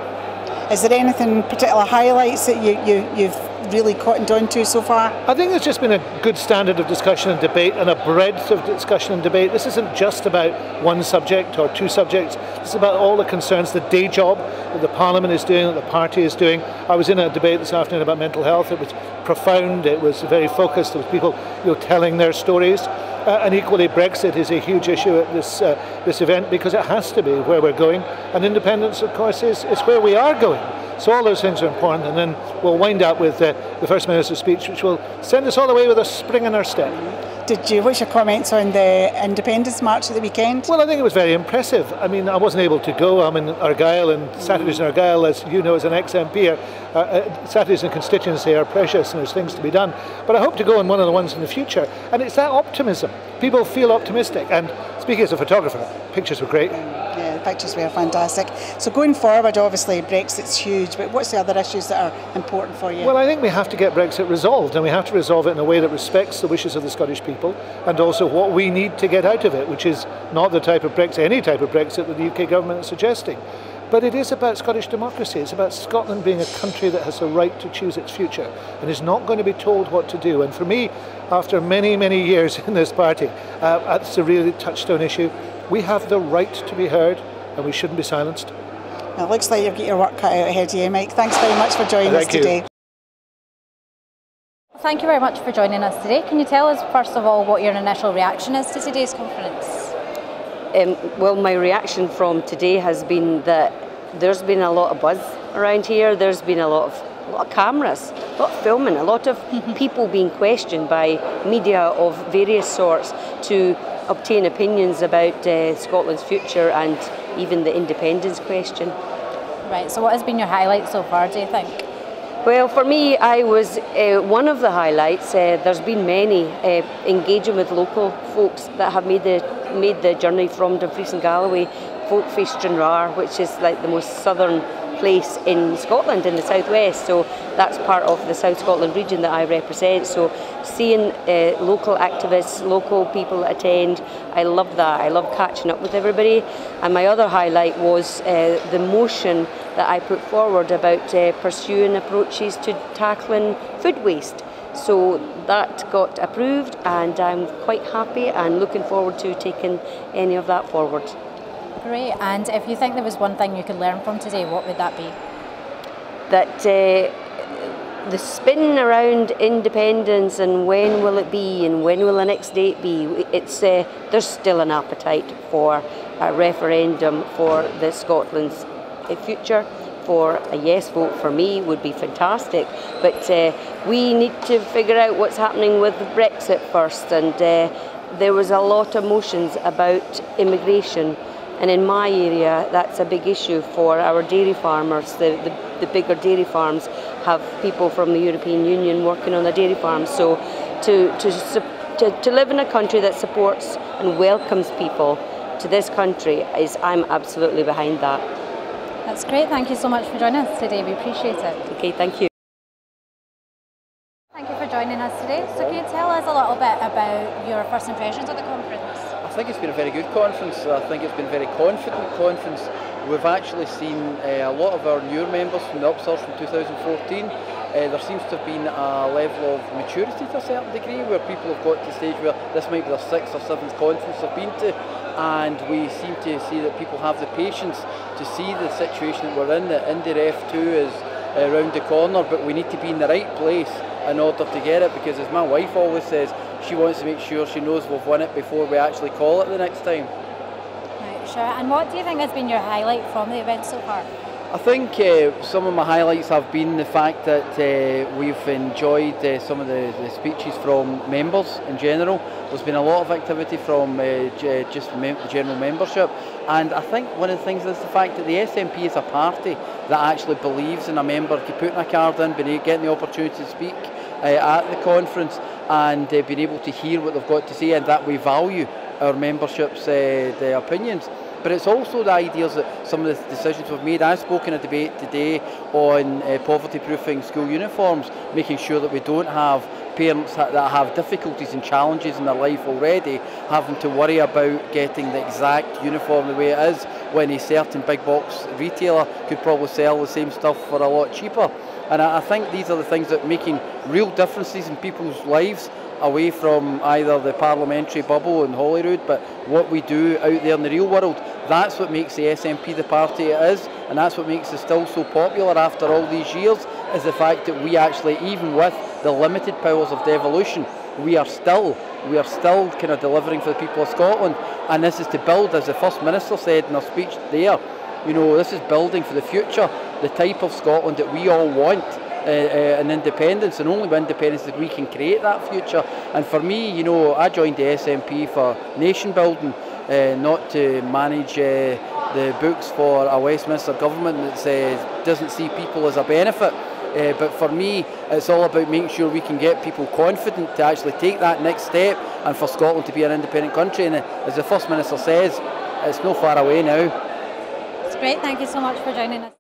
Is there anything particular highlights that you've really cottoned on to so far? I think there's just been a good standard of discussion and debate and a breadth of discussion and debate. This isn't just about one subject or two subjects. It's about all the concerns, the day job that the Parliament is doing, that the party is doing. I was in a debate this afternoon about mental health. It was profound. It was very focused. There was people telling their stories. And equally, Brexit is a huge issue at this event because it has to be where we're going. And independence, of course, is where we are going. So all those things are important. And then we'll wind up with the First Minister's speech, which will send us all the way with a spring in our step. What's your comments on the Independence March at the weekend? Well, I think it was very impressive. I mean, I wasn't able to go. I'm in Argyll, and Saturdays in Argyll, as you know, as an ex-MP, Saturdays in constituency are precious and there's things to be done. But I hope to go on one of the ones in the future. And it's that optimism. People feel optimistic. And speaking as a photographer, pictures were great. Yeah, the pictures were fantastic. So going forward, obviously, Brexit's huge, but what's the other issues that are important for you? Well, I think we have to get Brexit resolved, and we have to resolve it in a way that respects the wishes of the Scottish people and also what we need to get out of it, which is not the type of Brexit, any type of Brexit that the UK government is suggesting. But it is about Scottish democracy. It's about Scotland being a country that has the right to choose its future and is not going to be told what to do. And for me, after many, many years in this party, that's a really touchstone issue. We have the right to be heard and we shouldn't be silenced. Well, it looks like you've got your work cut out ahead of you, Mike. Thanks very much for joining us today. Thank you very much for joining us today. Can you tell us, first of all, what your initial reaction is to today's conference? Well, my reaction from today has been that there's been a lot of buzz around here. There's been a lot of cameras, a lot of filming, a lot of people being questioned by media of various sorts to obtain opinions about Scotland's future and even the independence question. Right, so what has been your highlight so far, do you think? Well, for me, I was one of the highlights. There's been many engaging with local folks that have made the journey from Dumfries and Galloway, Folkface Stranraer, which is like the most southern place in Scotland, in the southwest. So that's part of the South Scotland region that I represent. So seeing local activists, local people attend, I love that. I love catching up with everybody. And my other highlight was the motion that I put forward about pursuing approaches to tackling food waste. So that got approved and I'm quite happy and looking forward to taking any of that forward. Great, and if you think there was one thing you could learn from today, what would that be? That the spin around independence and when will it be and when will the next date be, there's still an appetite for a referendum for the Scotland's future. For a yes vote for me would be fantastic, but we need to figure out what's happening with Brexit first, and there was a lot of motions about immigration. And in my area, that's a big issue for our dairy farmers. The bigger dairy farms have people from the European Union working on the dairy farms. So to live in a country that supports and welcomes people to this country, I'm absolutely behind that. That's great. Thank you so much for joining us today. We appreciate it. Okay, thank you. Thank you for joining us today. So can you tell us a little bit about your first impressions of the conference? I think it's been a very good conference. I think it's been a very confident conference. We've actually seen a lot of our newer members from the upsurge from 2014. There seems to have been a level of maturity to a certain degree where people have got to the stage where this might be their 6th or 7th conference they've been to, and we seem to see that people have the patience to see the situation that we're in, that Indy Ref 2 is around the corner, but we need to be in the right place in order to get it, because as my wife always says, she wants to make sure she knows we've won it before we actually call it the next time. Right, sure. And what do you think has been your highlight from the event so far? I think some of my highlights have been the fact that we've enjoyed some of the speeches from members in general. There's been a lot of activity from just the general membership, and I think one of the things is the fact that the SNP is a party that actually believes in a member putting a card in, getting the opportunity to speak at the conference and being able to hear what they've got to say, and that we value our membership's the opinions. But it's also the ideas that some of the decisions we've made. I spoke in a debate today on poverty-proofing school uniforms, making sure that we don't have parents that have difficulties and challenges in their life already having to worry about getting the exact uniform the way it is. when a certain big box retailer could probably sell the same stuff for a lot cheaper. And I think these are the things that are making real differences in people's lives, away from either the parliamentary bubble in Holyrood, but what we do out there in the real world. That's what makes the SNP the party it is, and that's what makes it still so popular after all these years, is the fact that we actually, even with the limited powers of devolution, we are still kind of delivering for the people of Scotland. And this is to build, as the First Minister said in her speech there, you know, this is building for the future, the type of Scotland that we all want. And independence, and only with independence that we can create that future. And for me, you know, I joined the SNP for nation building, not to manage the books for a Westminster government that doesn't see people as a benefit. But for me, it's all about making sure we can get people confident to actually take that next step, and for Scotland to be an independent country. And as the First Minister says, it's not far away now. It's great, thank you so much for joining us.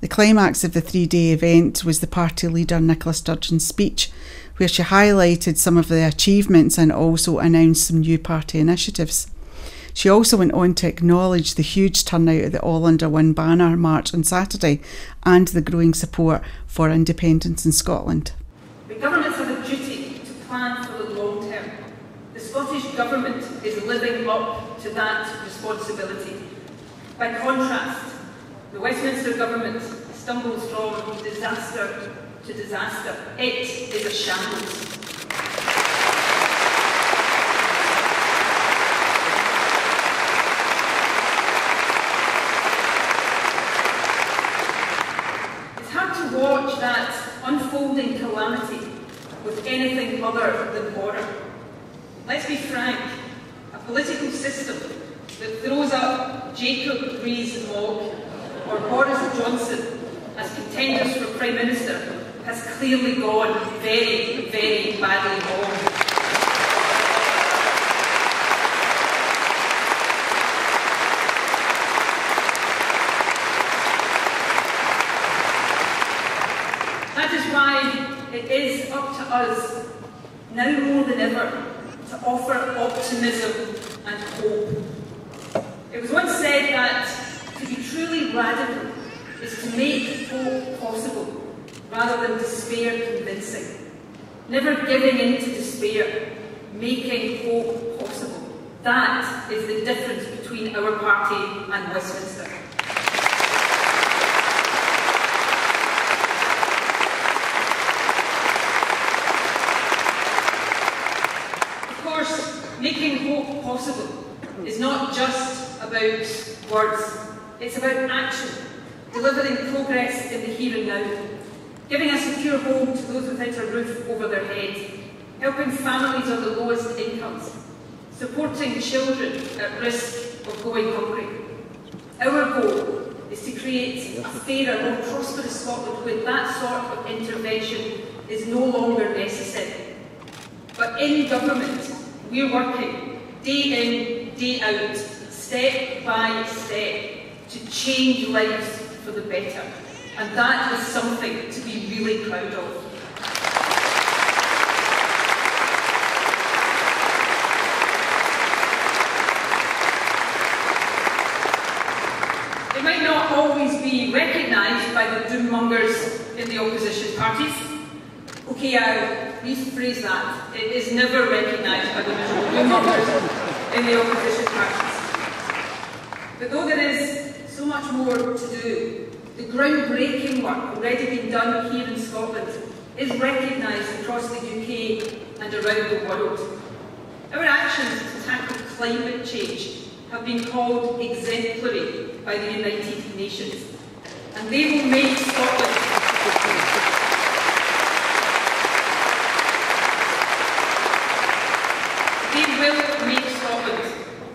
The climax of the three-day event was the party leader Nicola Sturgeon's speech, where she highlighted some of the achievements and also announced some new party initiatives. She also went on to acknowledge the huge turnout at the All Under One banner march on Saturday and the growing support for independence in Scotland. The governments have a duty to plan for the long term. The Scottish Government is living up to that responsibility. By contrast, the Westminster Government stumbles from disaster to disaster. It is a shambles. It's hard to watch that unfolding calamity with anything other than horror. Let's be frank, a political system that throws up Jacob Rees-Mogg or Boris Johnson as contenders for Prime Minister has clearly gone very, very badly wrong. That is why it is up to us, now more than ever, to offer optimism and hope. It was once said that to be truly radical is to make hope possible rather than despair convincing. Never giving in to despair, making hope possible. That is the difference between our party and Westminster. Of course, making hope possible is not just about words. It's about action, delivering progress in the here and now, giving a secure home to those without a roof over their head, helping families on the lowest incomes, supporting children at risk of going hungry. Our goal is to create a fairer, more prosperous Scotland where that sort of intervention is no longer necessary. But in government, we're working day in, day out, step by step, to change lives for the better. And that is something to be really proud of. It might not always be recognised by the doommongers in the opposition parties. Okay, I'll rephrase that. It is never recognised by the doommongers in the opposition parties. But though there is so much more to do, the groundbreaking work already being done here in Scotland is recognised across the UK and around the world. Our actions to tackle climate change have been called exemplary by the United Nations, and they will make Scotland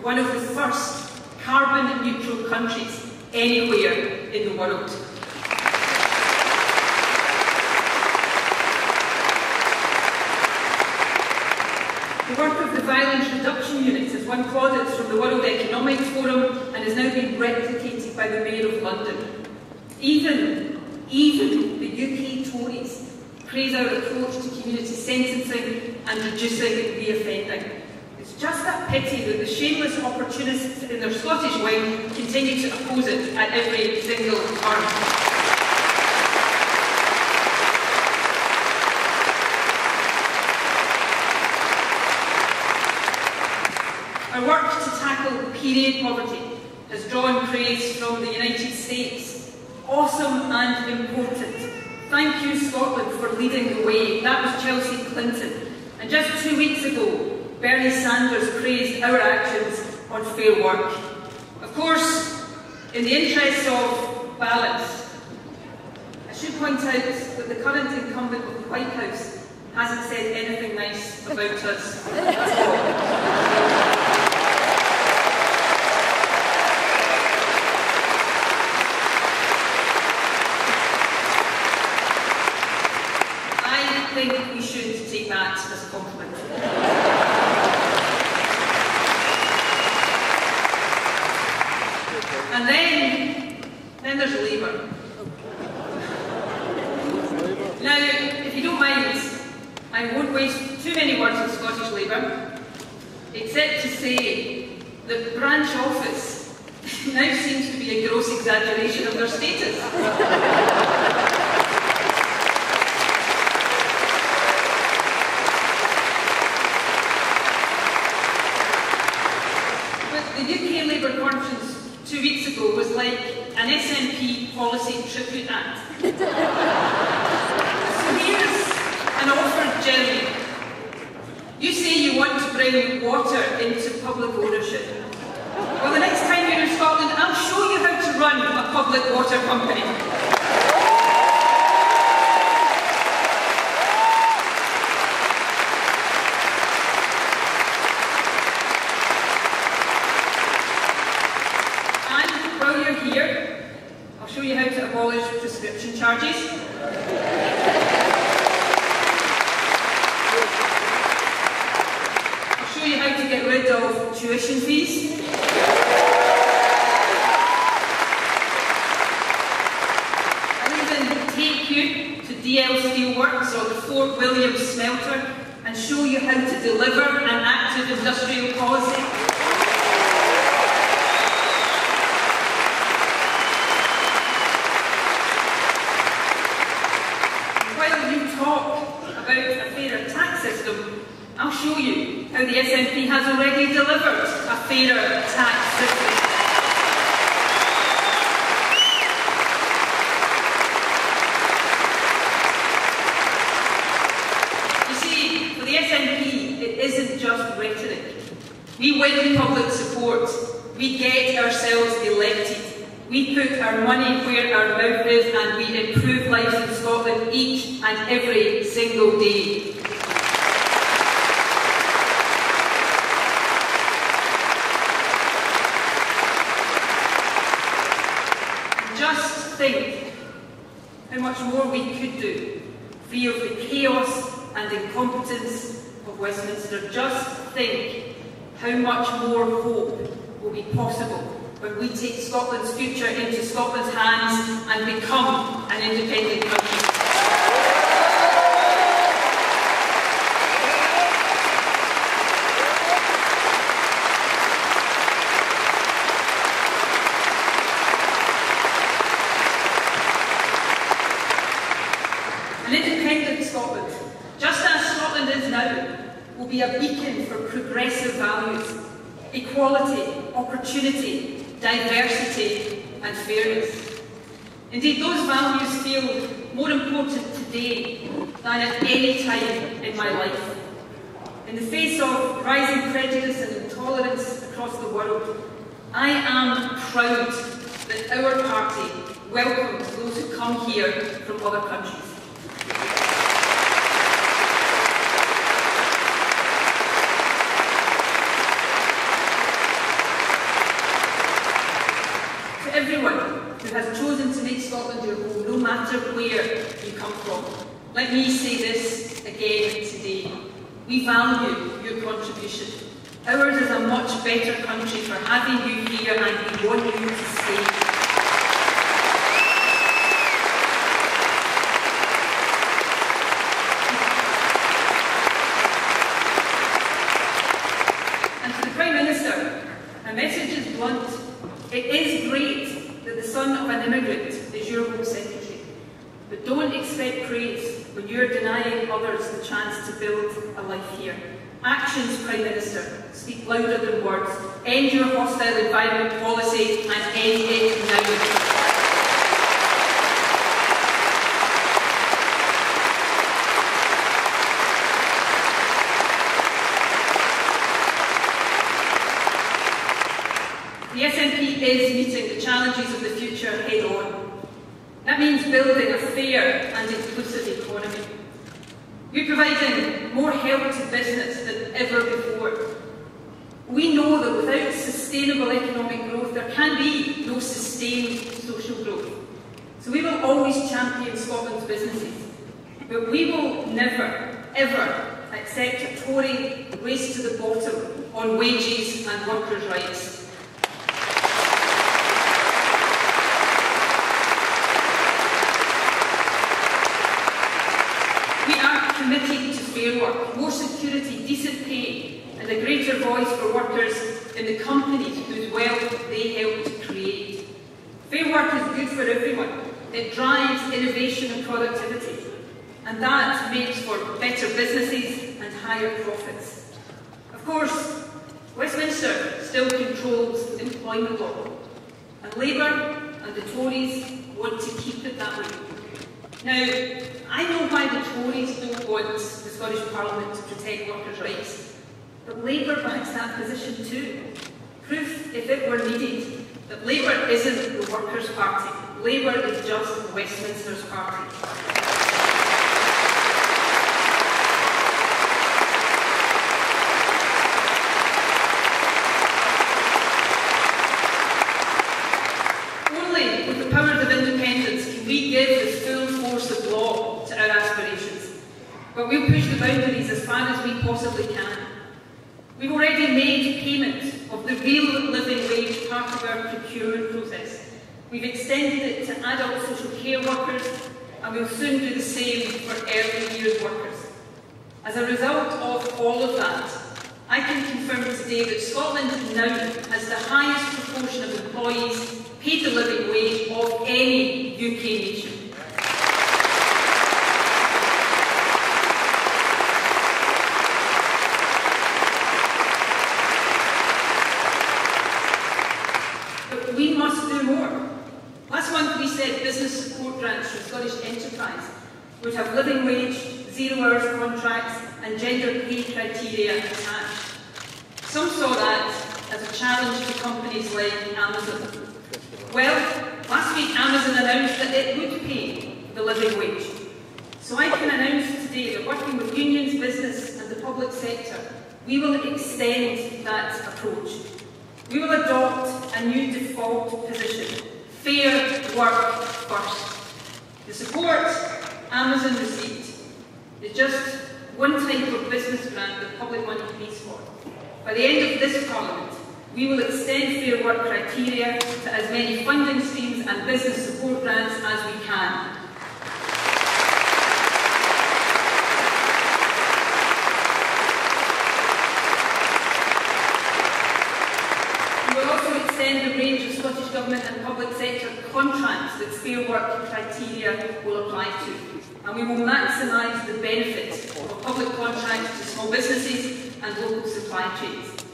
one of the first carbon neutral countries anywhere in the world. The work of the Violence Reduction Unit has won plaudits from the World Economic Forum and has now been replicated by the Mayor of London. Even the UK Tories praise our approach to community sentencing and reducing reoffending. It's just a pity that the shameless opportunists in their Scottish wing continue to oppose it at every single turn. Our work to tackle period poverty has drawn praise from the United States. Awesome and important. Thank you, Scotland, for leading the way. That was Chelsea Clinton. And just 2 weeks ago, Bernie Sanders praised our actions on fair work. Of course, in the interests of balance, I should point out that the current incumbent of the White House hasn't said anything nice about us at all. I think we should take that as a compliment. And then there's Labour. Now, if you don't mind, I won't waste too many words on Scottish Labour, except to say that branch office now seems to be a gross exaggeration of their status. Conference 2 weeks ago was like an SNP policy tribute act. So here's an offer, Jeremy. You say you want to bring water into public ownership. Well, the next time you're in Scotland, I'll show you how to run a public water company. I'll show you how to abolish prescription charges. I'll show you how to get rid of tuition fees. I'll even take you to DL Steelworks or the Fort Williams smelter and show you how to deliver an active industrial policy. I'll show you how the SNP has already delivered a fairer tax system. You see, for the SNP, it isn't just rhetoric. We win public support. We get ourselves elected. We put our money where our mouth is and we improve lives in Scotland each and every single day. Just think how much more we could do, free of the chaos and incompetence of Westminster. Just think how much more hope will be possible when we take Scotland's future into Scotland's hands and become an independent country. An independent Scotland, just as Scotland is now, will be a beacon for progressive values, equality, opportunity, diversity and fairness. Indeed, those values feel more important today than at any time in my life. In the face of rising prejudice and intolerance across the world, I am proud that our party welcomes those who come here from other countries. Everyone who has chosen to make Scotland your home, no matter where you come from. Let me say this again today. We value your contribution. Ours is a much better country for having you here and we want you to stay. but don't expect praise when you're denying others the chance to build a life here. Actions, Prime Minister, speak louder than words. End your hostile environment policy and end it now. The SNP is meeting the challenges of the future head on. That means building a fair and inclusive economy. We're providing more help to business than ever before. We know that without sustainable economic growth, there can be no sustained social growth. So we will always champion Scotland's businesses, but we will never, ever accept a Tory race to the bottom on wages and workers' rights. Committed to fair work, more security, decent pay, and a greater voice for workers in the companies whose wealth they help to create. Fair work is good for everyone. It drives innovation and productivity, and that makes for better businesses and higher profits. Of course, Westminster still controls employment law, and Labour and the Tories want to keep it that way. Now, I know why the Tories don't want the Scottish Parliament to protect workers' rights, but Labour backs that position too. Proof, if it were needed, that Labour isn't the workers' party. Labour is just Westminster's party. Only with the powers of independence can we give the full force of law to our aspirations, but we'll push the boundaries as far as we possibly can. We've already made payment of the real living wage part of our procurement process. We've extended it to adult social care workers, and we'll soon do the same for early years workers. As a result of all of that, I can confirm today that Scotland now has the highest proportion of employees paid the living wage of any UK nation. But we must do more. Last month we said business support grants from Scottish Enterprise would have living wage, 0 hours contracts and gender pay criteria attached. Some saw that as a challenge to companies like Amazon. Well, last week Amazon announced that it would pay the living wage. So I can announce today that working with unions, business and the public sector, we will extend that approach. We will adopt a new default position: fair work first. The support Amazon received is just one type of business grant that public money pays for. By the end of this Parliament, we will extend fair work criteria to as many funding streams and business support grants as we can. We will also extend the range of Scottish Government and public sector contracts that fair work criteria will apply to. And we will maximise the benefit of public contracts to small businesses and local supply chains.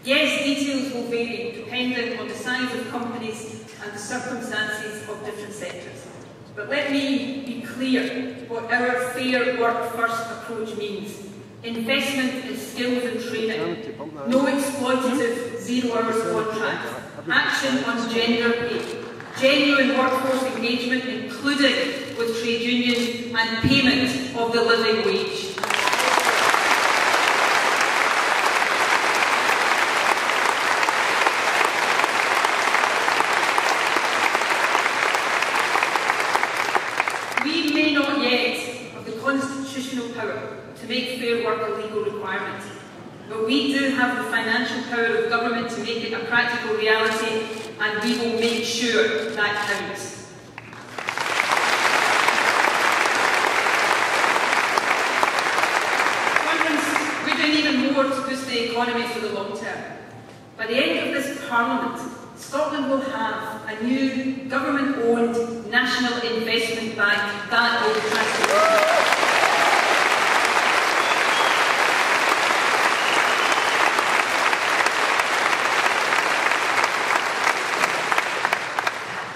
Yes, details will vary depending on the size of companies and the circumstances of different sectors. But let me be clear what our fair work first approach means. Investment in skills and training, no exploitative 0 hours contracts, action on gender pay, genuine workforce engagement including with trade unions and payment of the living wage. We may not yet have the constitutional power to make fair work a legal requirement, but we do have the financial power of government to make it a practical reality, and we will make sure that counts. We're doing even more to boost the economy for the long term. By the end of this Parliament, Scotland will have a new government-owned national investment bank, that will be transformational.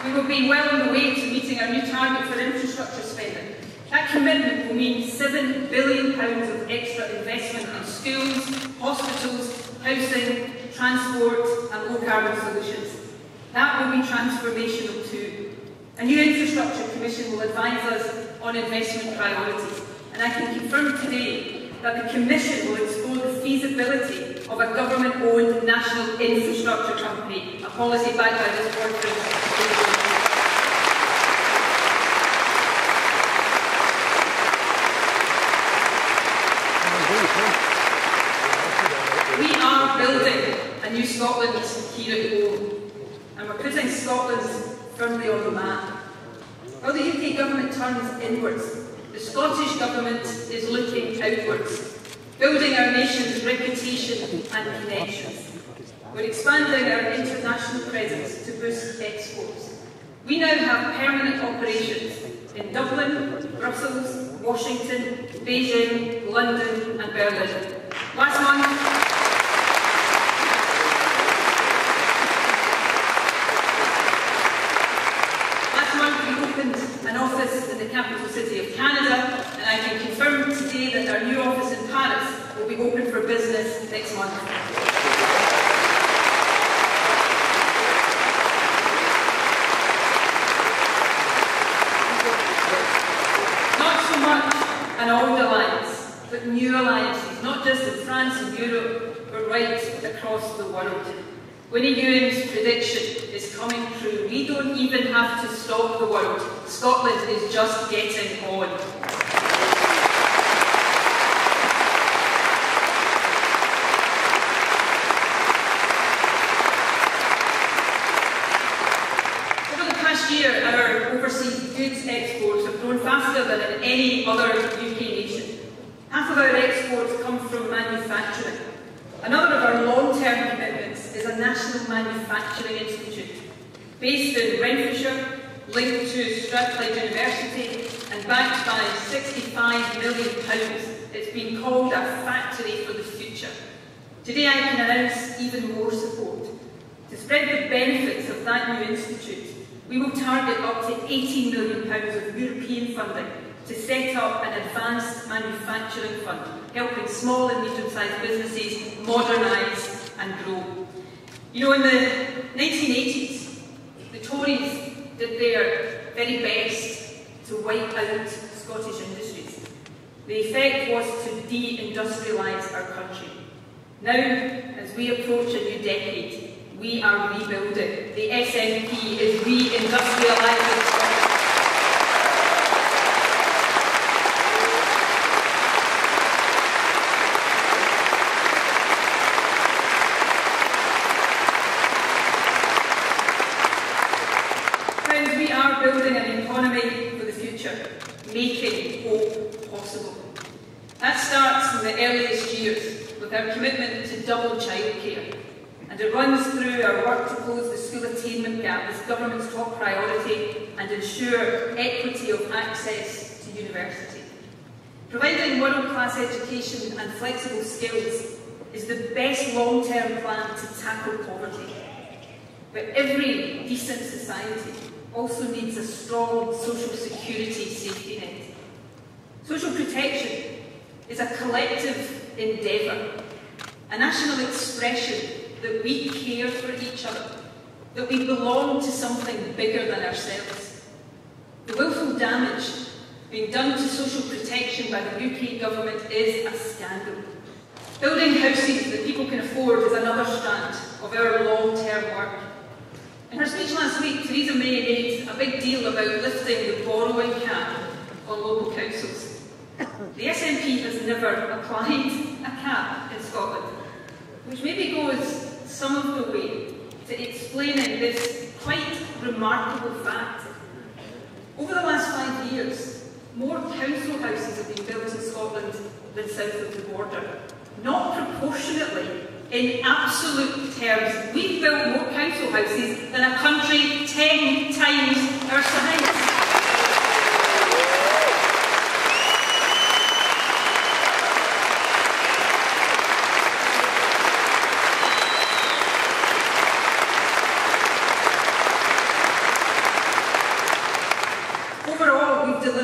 We will be well on the way to meeting our new target for infrastructure spending. That commitment will mean £7 billion of extra investment in schools, hospitals, housing, transport and low-carbon solutions. That will be transformational too. A new infrastructure commission will advise us on investment priorities, and I can confirm today that the commission will explore the feasibility of a government-owned national infrastructure company, a policy backed by this conference. We are building a new Scotland here at home, and we're putting Scotland firmly on the map. While the UK government turns inwards, the Scottish government is looking outwards, building our nation's reputation and connections. We're expanding our international presence to boost exports. We now have permanent operations in Dublin, Brussels, Washington, Beijing, London and Berlin. Last month we opened an office in the capital city of Canada, and I can confirm today that our new office in Paris will be open for business next month. An old alliance, but new alliances, not just in France and Europe, but right across the world. Winnie Ewing's prediction is coming true. We don't even have to stop the world. Scotland is just getting on. Over the past year, our overseas goods exports have grown faster than in any other UK nation. Half of our exports come from manufacturing. Another of our long-term commitments is a national manufacturing institute based in Renfrewshire, linked to Strathclyde University and backed by £65 million. It's been called a factory for the future. Today I can announce even more support. To spread the benefits of that new institute, we will target up to £18 million of European funding to set up an advanced manufacturing fund, helping small and medium-sized businesses modernise and grow. You know, in the 1980s, the Tories did their very best to wipe out Scottish industries. The effect was to de-industrialise our country. Now, as we approach a new decade, we are rebuilding. The SNP is re-industrialising Scotland. Friends, we are building an economy for the future, making hope possible. That starts from the earliest years with our commitment to double childcare. And it runs through our work to close the school attainment gap as government's top priority and ensure equity of access to university. Providing world-class education and flexible skills is the best long-term plan to tackle poverty. But every decent society also needs a strong social security safety net. Social protection is a collective endeavour, a national expression that we care for each other, that we belong to something bigger than ourselves. The willful damage being done to social protection by the UK government is a scandal. Building houses that people can afford is another strand of our long-term work. In her speech last week, Theresa May made a big deal about lifting the borrowing cap on local councils. The SNP has never applied a cap in Scotland, which maybe goes some of the way to explaining this quite remarkable fact. Over the last 5 years, more council houses have been built in Scotland than south of the border. Not proportionately, in absolute terms, we've built more council houses than a country 10 times our size.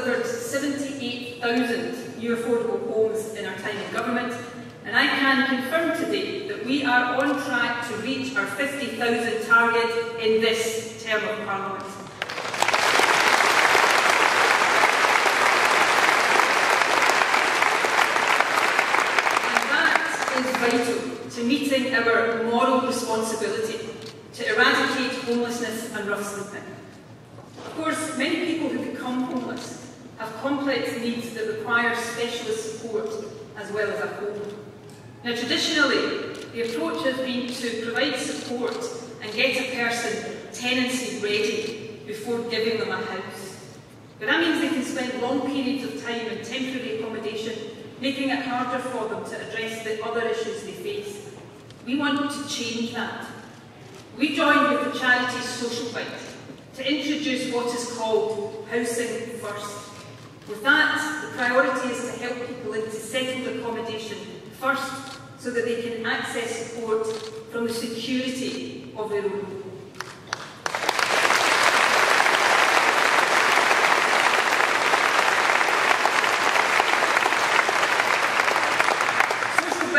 delivered 78,000 new affordable homes in our time in government, and I can confirm today that we are on track to reach our 50,000 target in this term of Parliament. Is vital to meeting our moral responsibility to eradicate homelessness and rough sleeping. Of course, many people who become homeless have complex needs that require specialist support as well as a home. Now, traditionally, the approach has been to provide support and get a person tenancy ready before giving them a house. But that means they can spend long periods of time in temporary accommodation, making it harder for them to address the other issues they face. We want to change that. We joined with the charity Social Bite to introduce what is called Housing First. With that, the priority is to help people into settled accommodation first, so that they can access support from the security of their own home.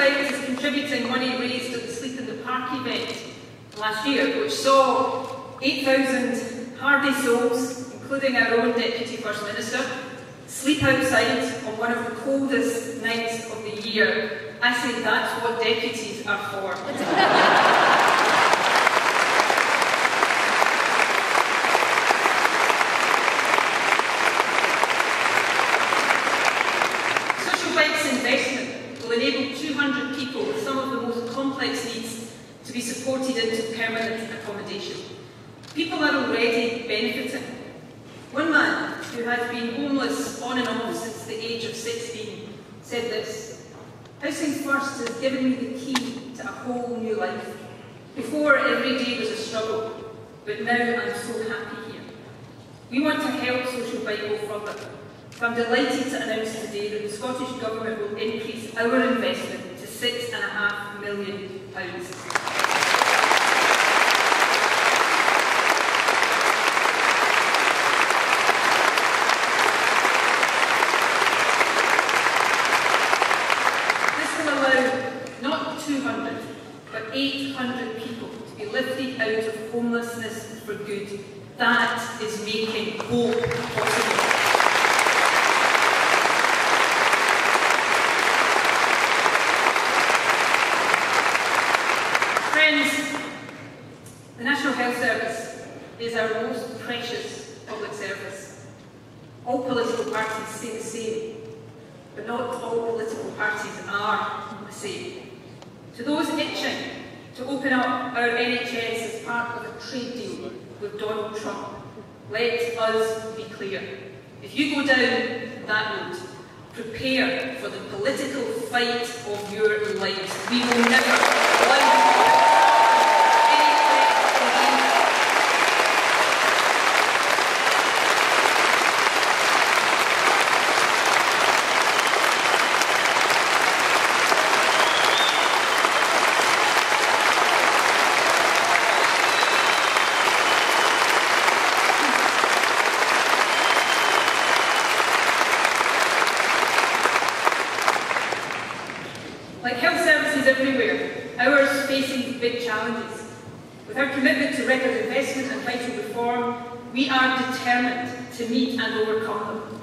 Is contributing money raised at the Sleep in the Park event last year, which saw 8,000 hardy souls, including our own Deputy First Minister, sleep outside on one of the coldest nights of the year. I say that's what deputies are for. Social Bite's investment will enable 200 people with some of the most complex needs to be supported into permanent accommodation. People are already benefiting. One man who has been homeless on and off since the age of 16 said this: "Housing First has given me the key to a whole new life. Before, every day was a struggle, but now I'm so happy here." We want to help Social Bite go further. So I'm delighted to announce today that the Scottish Government will increase our investment to £6.5 million. This will allow not 200, but 800 people to be lifted out of homelessness for good. That is making hope possible. The National Health Service is our most precious public service. All political parties say the same, but not all political parties are the same. To those itching to open up our NHS as part of a trade deal with Donald Trump, let us be clear. If you go down that road, prepare for the political fight of your lives. We will never allow big challenges. With our commitment to record investment and vital reform, we are determined to meet and overcome them.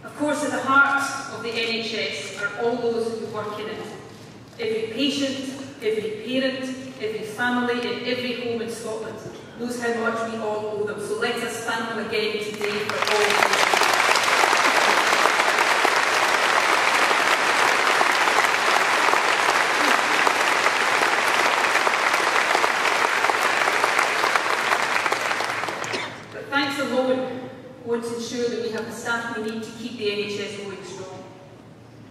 Of course, at the heart of the NHS are all those who work in it. Every patient, every parent, every family in every home in Scotland knows how much we all owe them. So let us thank them again today for all of this. Want to ensure that we have the staff we need to keep the NHS going strong.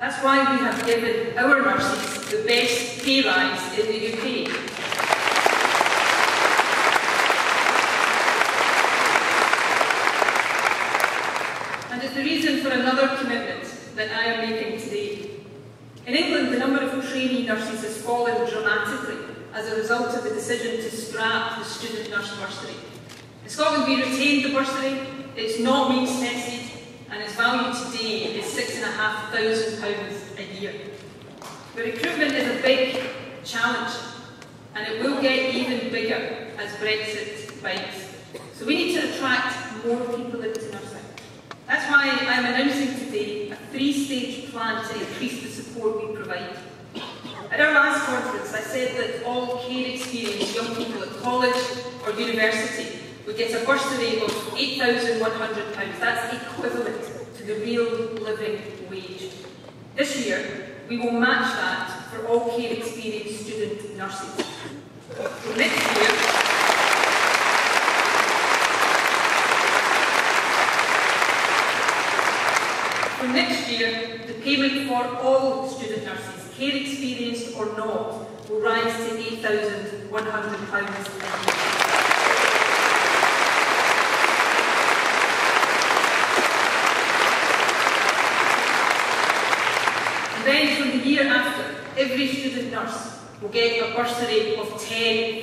That's why we have given our nurses the best pay rise in the UK. And it's the reason for another commitment that I am making today. In England, the number of trainee nurses has fallen dramatically as a result of the decision to scrap the student nurse bursary. In Scotland, we retained the bursary. It's not means tested, and it's value today is £6,500 a year. But recruitment is a big challenge, and it will get even bigger as Brexit bites. So we need to attract more people into nursing. That's why I'm announcing today a 3-stage plan to increase the support we provide. At our last conference, I said that all care-experienced young people at college or university would get a bursary of £8,100. That's equivalent to the real living wage. This year, we will match that for all care-experienced student nurses. For next year, the payment for all student nurses, care experienced or not, will rise to £8,100 a year. And then from the year after, every student nurse will get a bursary of £10,000.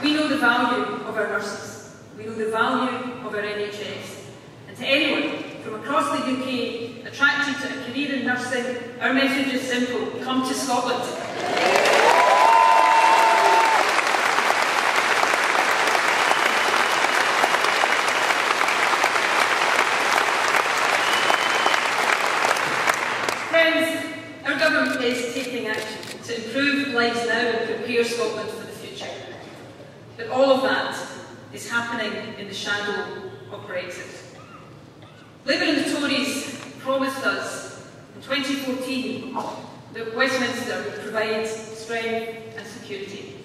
We know the value of our nurses. We know the value of our NHS. And to anyone from across the UK attracted to a career in nursing, our message is simple: come to Scotland. Friends, our government is taking action to improve lives now and prepare Scotland for the future. But all of that is happening in the shadow of Brexit. Labour and the Tories promised us in 2014 that Westminster would provide strength and security.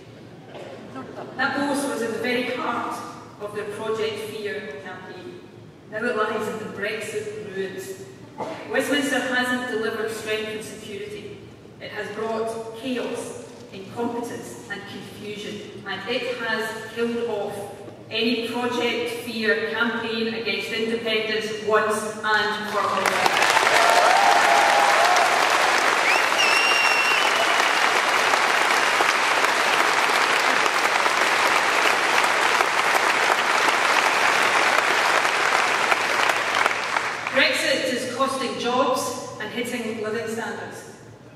That boast was in the very heart of their Project Fear campaign. Now it lies in the Brexit ruins. Westminster hasn't delivered strength and security. It has brought chaos, incompetence and confusion, and it has killed off any Project Fear campaign against independence once and for all. Brexit is costing jobs and hitting living standards.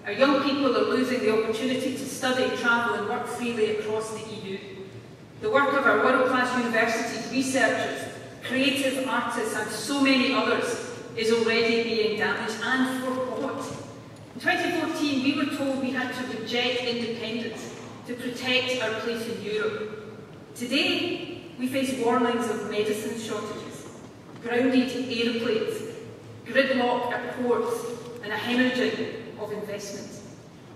Our young people are losing the opportunity to study, travel and work freely across the EU. The work of our world-class universities, researchers, creative artists and so many others is already being damaged, and for what? In 2014 we were told we had to reject independence to protect our place in Europe. Today we face warnings of medicine shortages, grounded aeroplanes, gridlock at ports and a hemorrhaging of investment.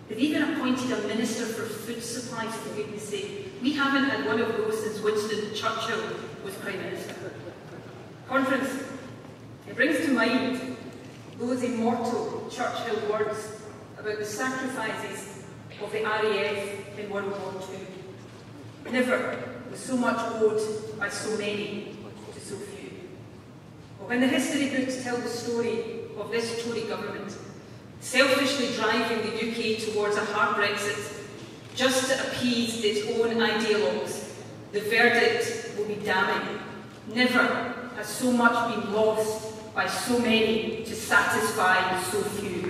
They've even appointed a Minister for Food Supplies, for goodness sake. We haven't had one of those since Winston Churchill was Prime Minister. Conference, it brings to mind those immortal Churchill words about the sacrifices of the RAF in World War II. Never was so much owed by so many to so few. But when the history books tell the story of this Tory government, selfishly driving the UK towards a hard Brexit just to appease its own ideologues, the verdict will be damning. Never has so much been lost by so many to satisfy so few.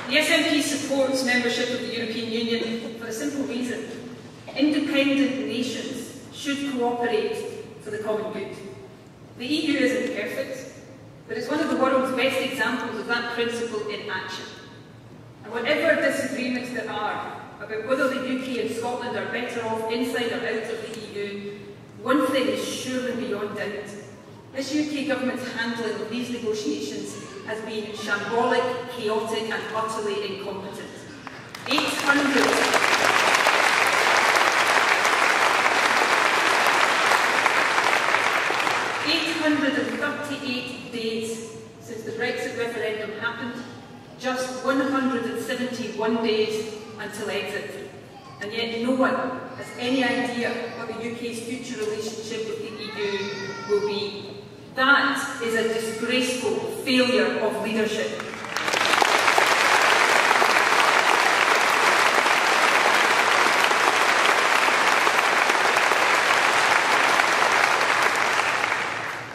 The SNP supports membership of the European Union for a simple reason. Independent nations should cooperate for the common good. The EU isn't perfect, but it's one of the world's best examples of that principle in action. And whatever disagreements there are about whether the UK and Scotland are better off inside or out of the EU, one thing is surely beyond doubt. This UK government's handling of these negotiations has been shambolic, chaotic and utterly incompetent. 800 8 538 days since the Brexit referendum happened, just 171 days until exit. And yet no one has any idea what the UK's future relationship with the EU will be. That is a disgraceful failure of leadership.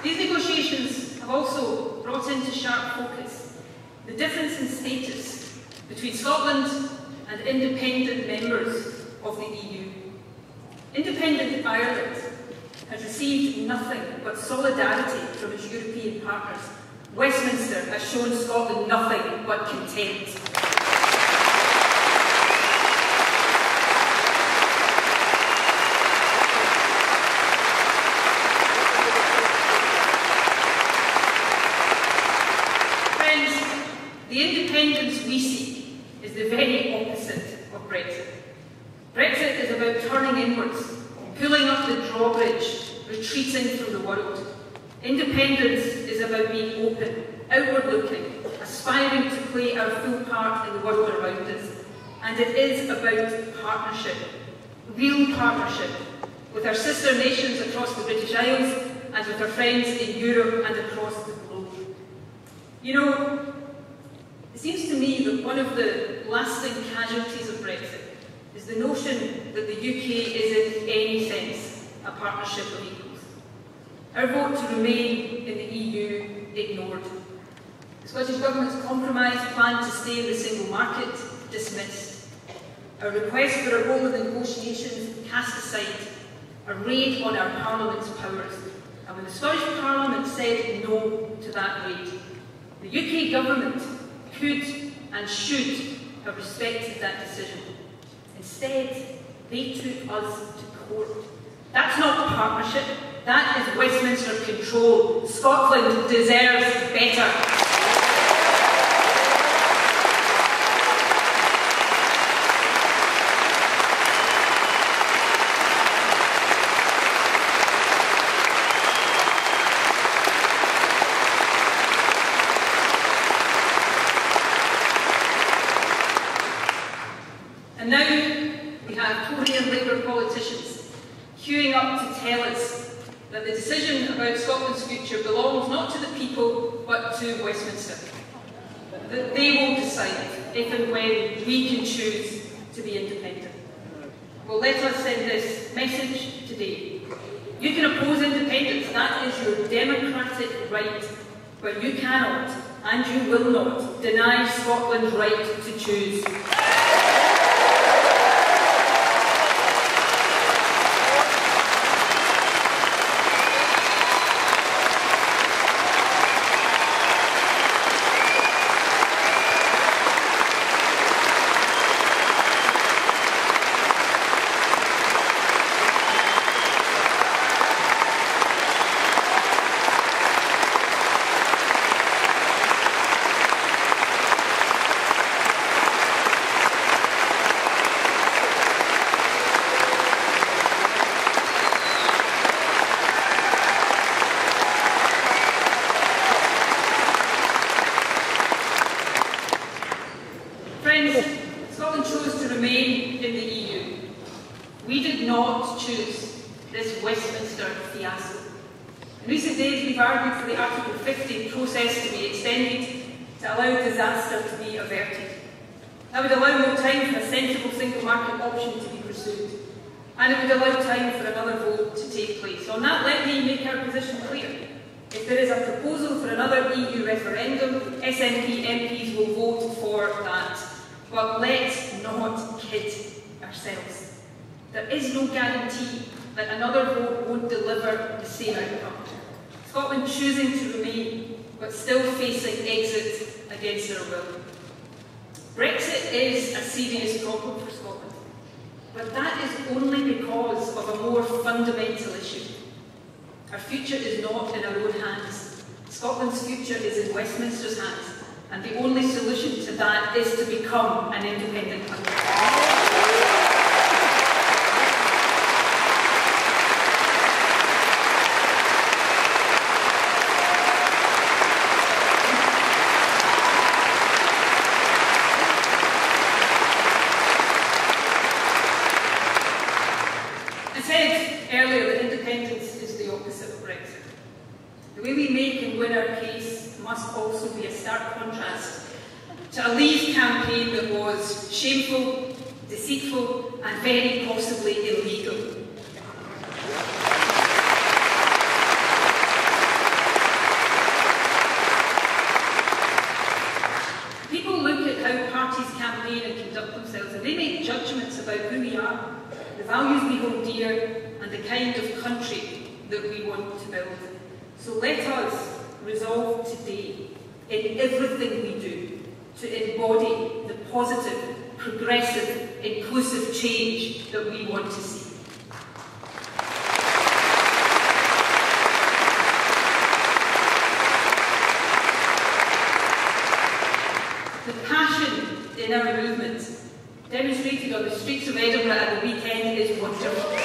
These negotiations have also brought into sharp focus the difference in status between Scotland and independent members of the EU. Independent Ireland has received nothing but solidarity from its European partners. Westminster has shown Scotland nothing but contempt. Friends, the independence we seek is the very opposite of Brexit. Brexit is about turning inwards, pulling up the drawbridge, retreating from the world. Independence is about being open, outward-looking, aspiring to play our full part in the world around us. And it is about partnership, real partnership, with our sister nations across the British Isles and with our friends in Europe and across the globe. You know, it seems to me that one of the lasting casualties of Brexit is the notion that the UK is in any sense a partnership of equals. Our vote to remain in the EU ignored. The Scottish Government's compromise plan to stay in the single market dismissed. Our request for a role in the negotiations cast aside. A raid on our Parliament's powers. And when the Scottish Parliament said no to that raid, the UK Government could and should have respected that decision. Instead, they took us to court. That's not partnership, that is Westminster control. Scotland deserves better. And now we have Tory and Labour politicians queuing up to tell us that the decision about Scotland's future belongs not to the people but to Westminster. That they will decide if and when we can choose to be independent. Well, let us send this message today. You can oppose independence, that is your democratic right, but you cannot and you will not deny Scotland's right to choose. Scotland chose to remain in the EU. We did not choose this Westminster fiasco. In recent days, we've argued for the Article 50 process to be extended to allow disaster to be averted. That would allow more time for a sensible single market option to be pursued. And it would allow time for another vote to take place. On that, let me make our position clear. If there is a proposal for another EU referendum, SNP MPs will vote for that. But let's not kid ourselves. There is no guarantee that another vote won't deliver the same outcome. Scotland choosing to remain, but still facing exit against their will. Brexit is a serious problem for Scotland, but that is only because of a more fundamental issue. Our future is not in our own hands. Scotland's future is in Westminster's hands, and the only solution to that is to become an independent country. make and win our case must also be a stark contrast to a Leave campaign that was shameful, deceitful and very possibly illegal. People look at how parties campaign and conduct themselves and they make judgments about who we are, the values we hold dear and the kind of country that we want to build. So let us resolve today in everything we do to embody the positive, progressive, inclusive change that we want to see. The passion in our movement, demonstrated on the streets of Edinburgh at the weekend, is wonderful.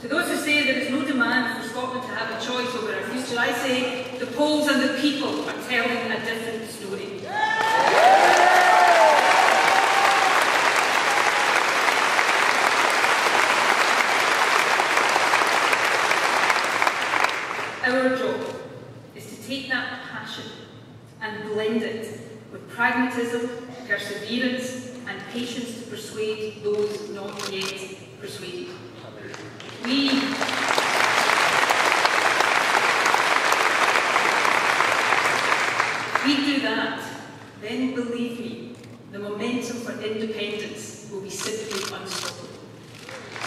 To those who say there is no demand for Scotland to have a choice over our future, I say the polls and the people are telling a different story. Our job is to take that passion and blend it with pragmatism, perseverance and patience to persuade those not yet persuaded. We do that, then believe me, the momentum for independence will be simply unstoppable.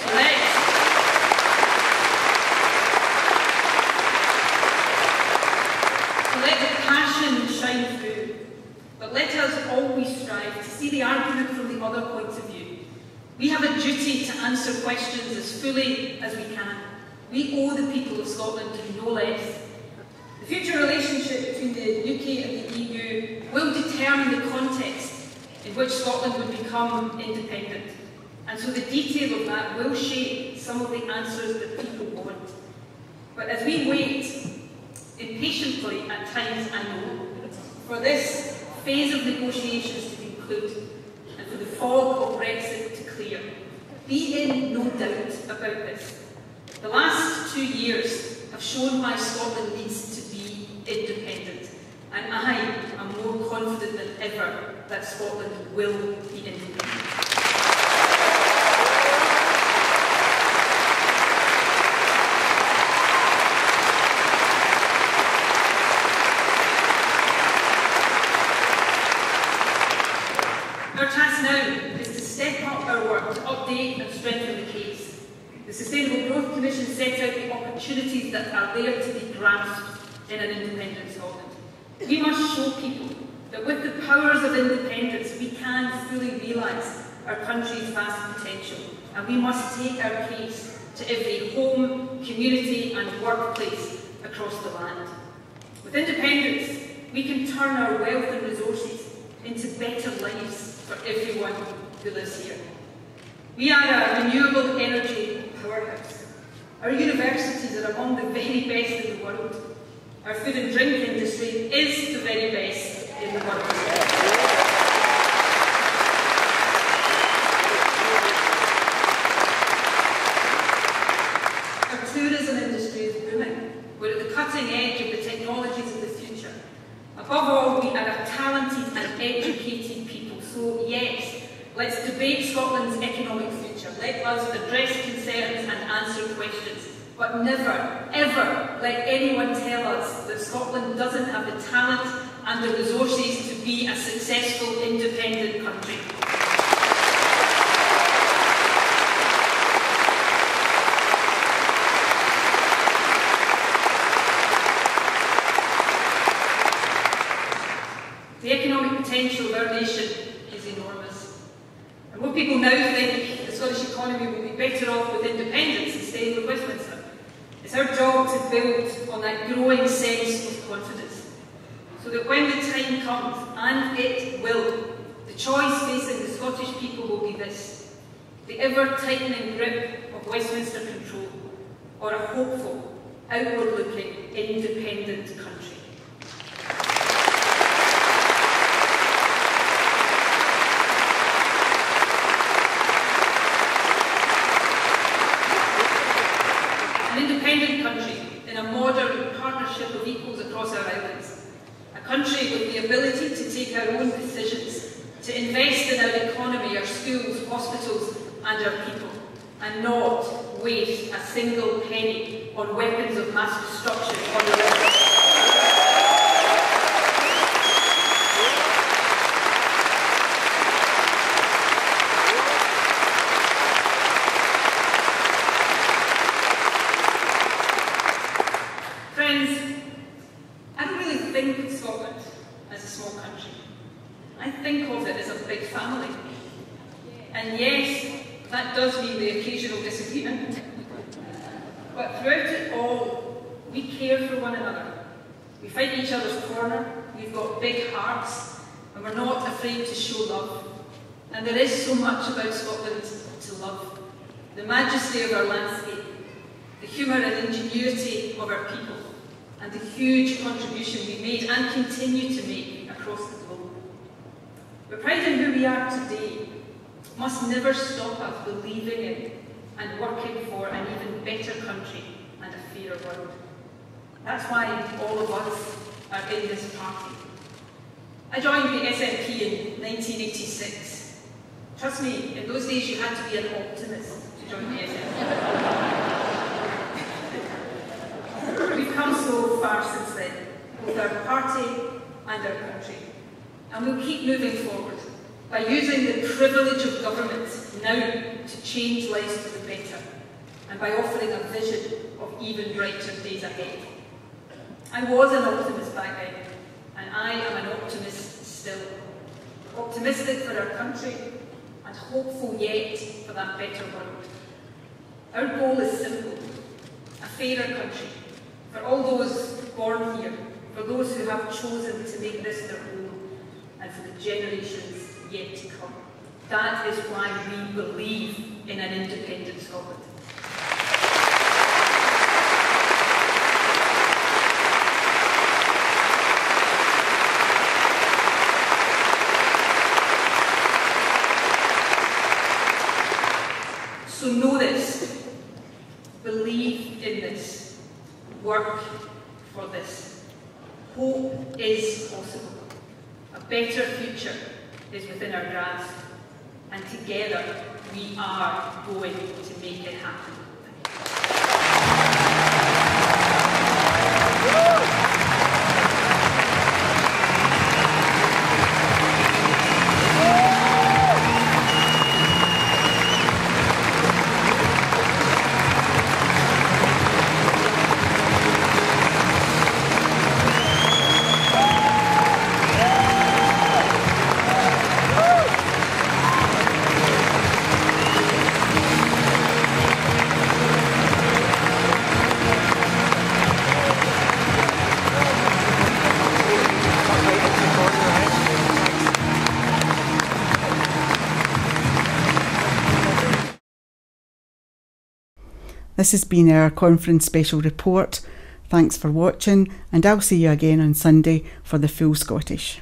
So let the passion shine through, but let us always strive to see the argument from the other points of view. We have a duty to answer questions as fully as we can. We owe the people of Scotland no less. The future relationship between the UK and the EU will determine the context in which Scotland would become independent. And so the detail of that will shape some of the answers that people want. But as we wait, impatiently at times I know, for this phase of negotiations to conclude, and for the fog of Brexit to clear, be in no doubt about this. The last 2 years have shown why Scotland needs to be independent, and I am more confident than ever that Scotland will be independent. Our task now is to step up our work to update and strengthen the case. The Sustainable Growth Commission sets out the opportunities that are there to be grasped in an independent Scotland. We must show people that with the powers of independence we can fully realise our country's vast potential, and we must take our case to every home, community and workplace across the land. With independence, we can turn our wealth and resources into better lives for everyone who lives here. We are a renewable energy powerhouse. Our universities are among the very best in the world. Our food and drink industry is the very best in the world. Our tourism industry is booming. We're at the cutting edge of the technologies of the future. Above all, we are a talented and educated people. So yes, let's debate Scotland's economic future. Let us address concerns and answer questions. But never, ever let anyone tell us that Scotland doesn't have the talent and the resources to be a successful independent country. The economic potential of our nation is enormous. And what people now think the Scottish economy will be better off with independence than staying with Westminster. It's our job to build on that growing sense of confidence, so that when the time comes, and it will, the choice facing the Scottish people will be this: the ever-tightening grip of Westminster control, or a hopeful, outward-looking, independent country. country with the ability to take our own decisions, to invest in our economy, our schools, hospitals and our people, and not waste a single penny on weapons of mass destruction on the road. Friends, I don't really think of Scotland as a small country. I think of it as a big family. And yes, that does mean the occasional disagreement. But throughout it all, we care for one another. We fight each other's corner, we've got big hearts, and we're not afraid to show love. And there is so much about Scotland to love. The majesty of our landscape, the humour and ingenuity of our people, and the huge contribution we made and continue to make across the globe. But pride in who we are today must never stop us believing in and working for an even better country and a fairer world. That's why all of us are in this party. I joined the SNP in 1986. Trust me, in those days you had to be an optimist to join the SNP. We've come so far since then, with our party and our country. And we'll keep moving forward by using the privilege of government now to change lives for the better, and by offering a vision of even brighter days ahead. I was an optimist back then, and I am an optimist still. Optimistic for our country, and hopeful yet for that better world. Our goal is simple: a fairer country, for all those born here, for those who have chosen to make this their home, and for the generations yet to come. That is why we believe in an independent Scotland. So know this, believe in this, work for this. Hope is possible. A better future is within our grasp, and together we are going to make it happen. This has been our conference special report. Thanks for watching, and I'll see you again on Sunday for the full Scottish.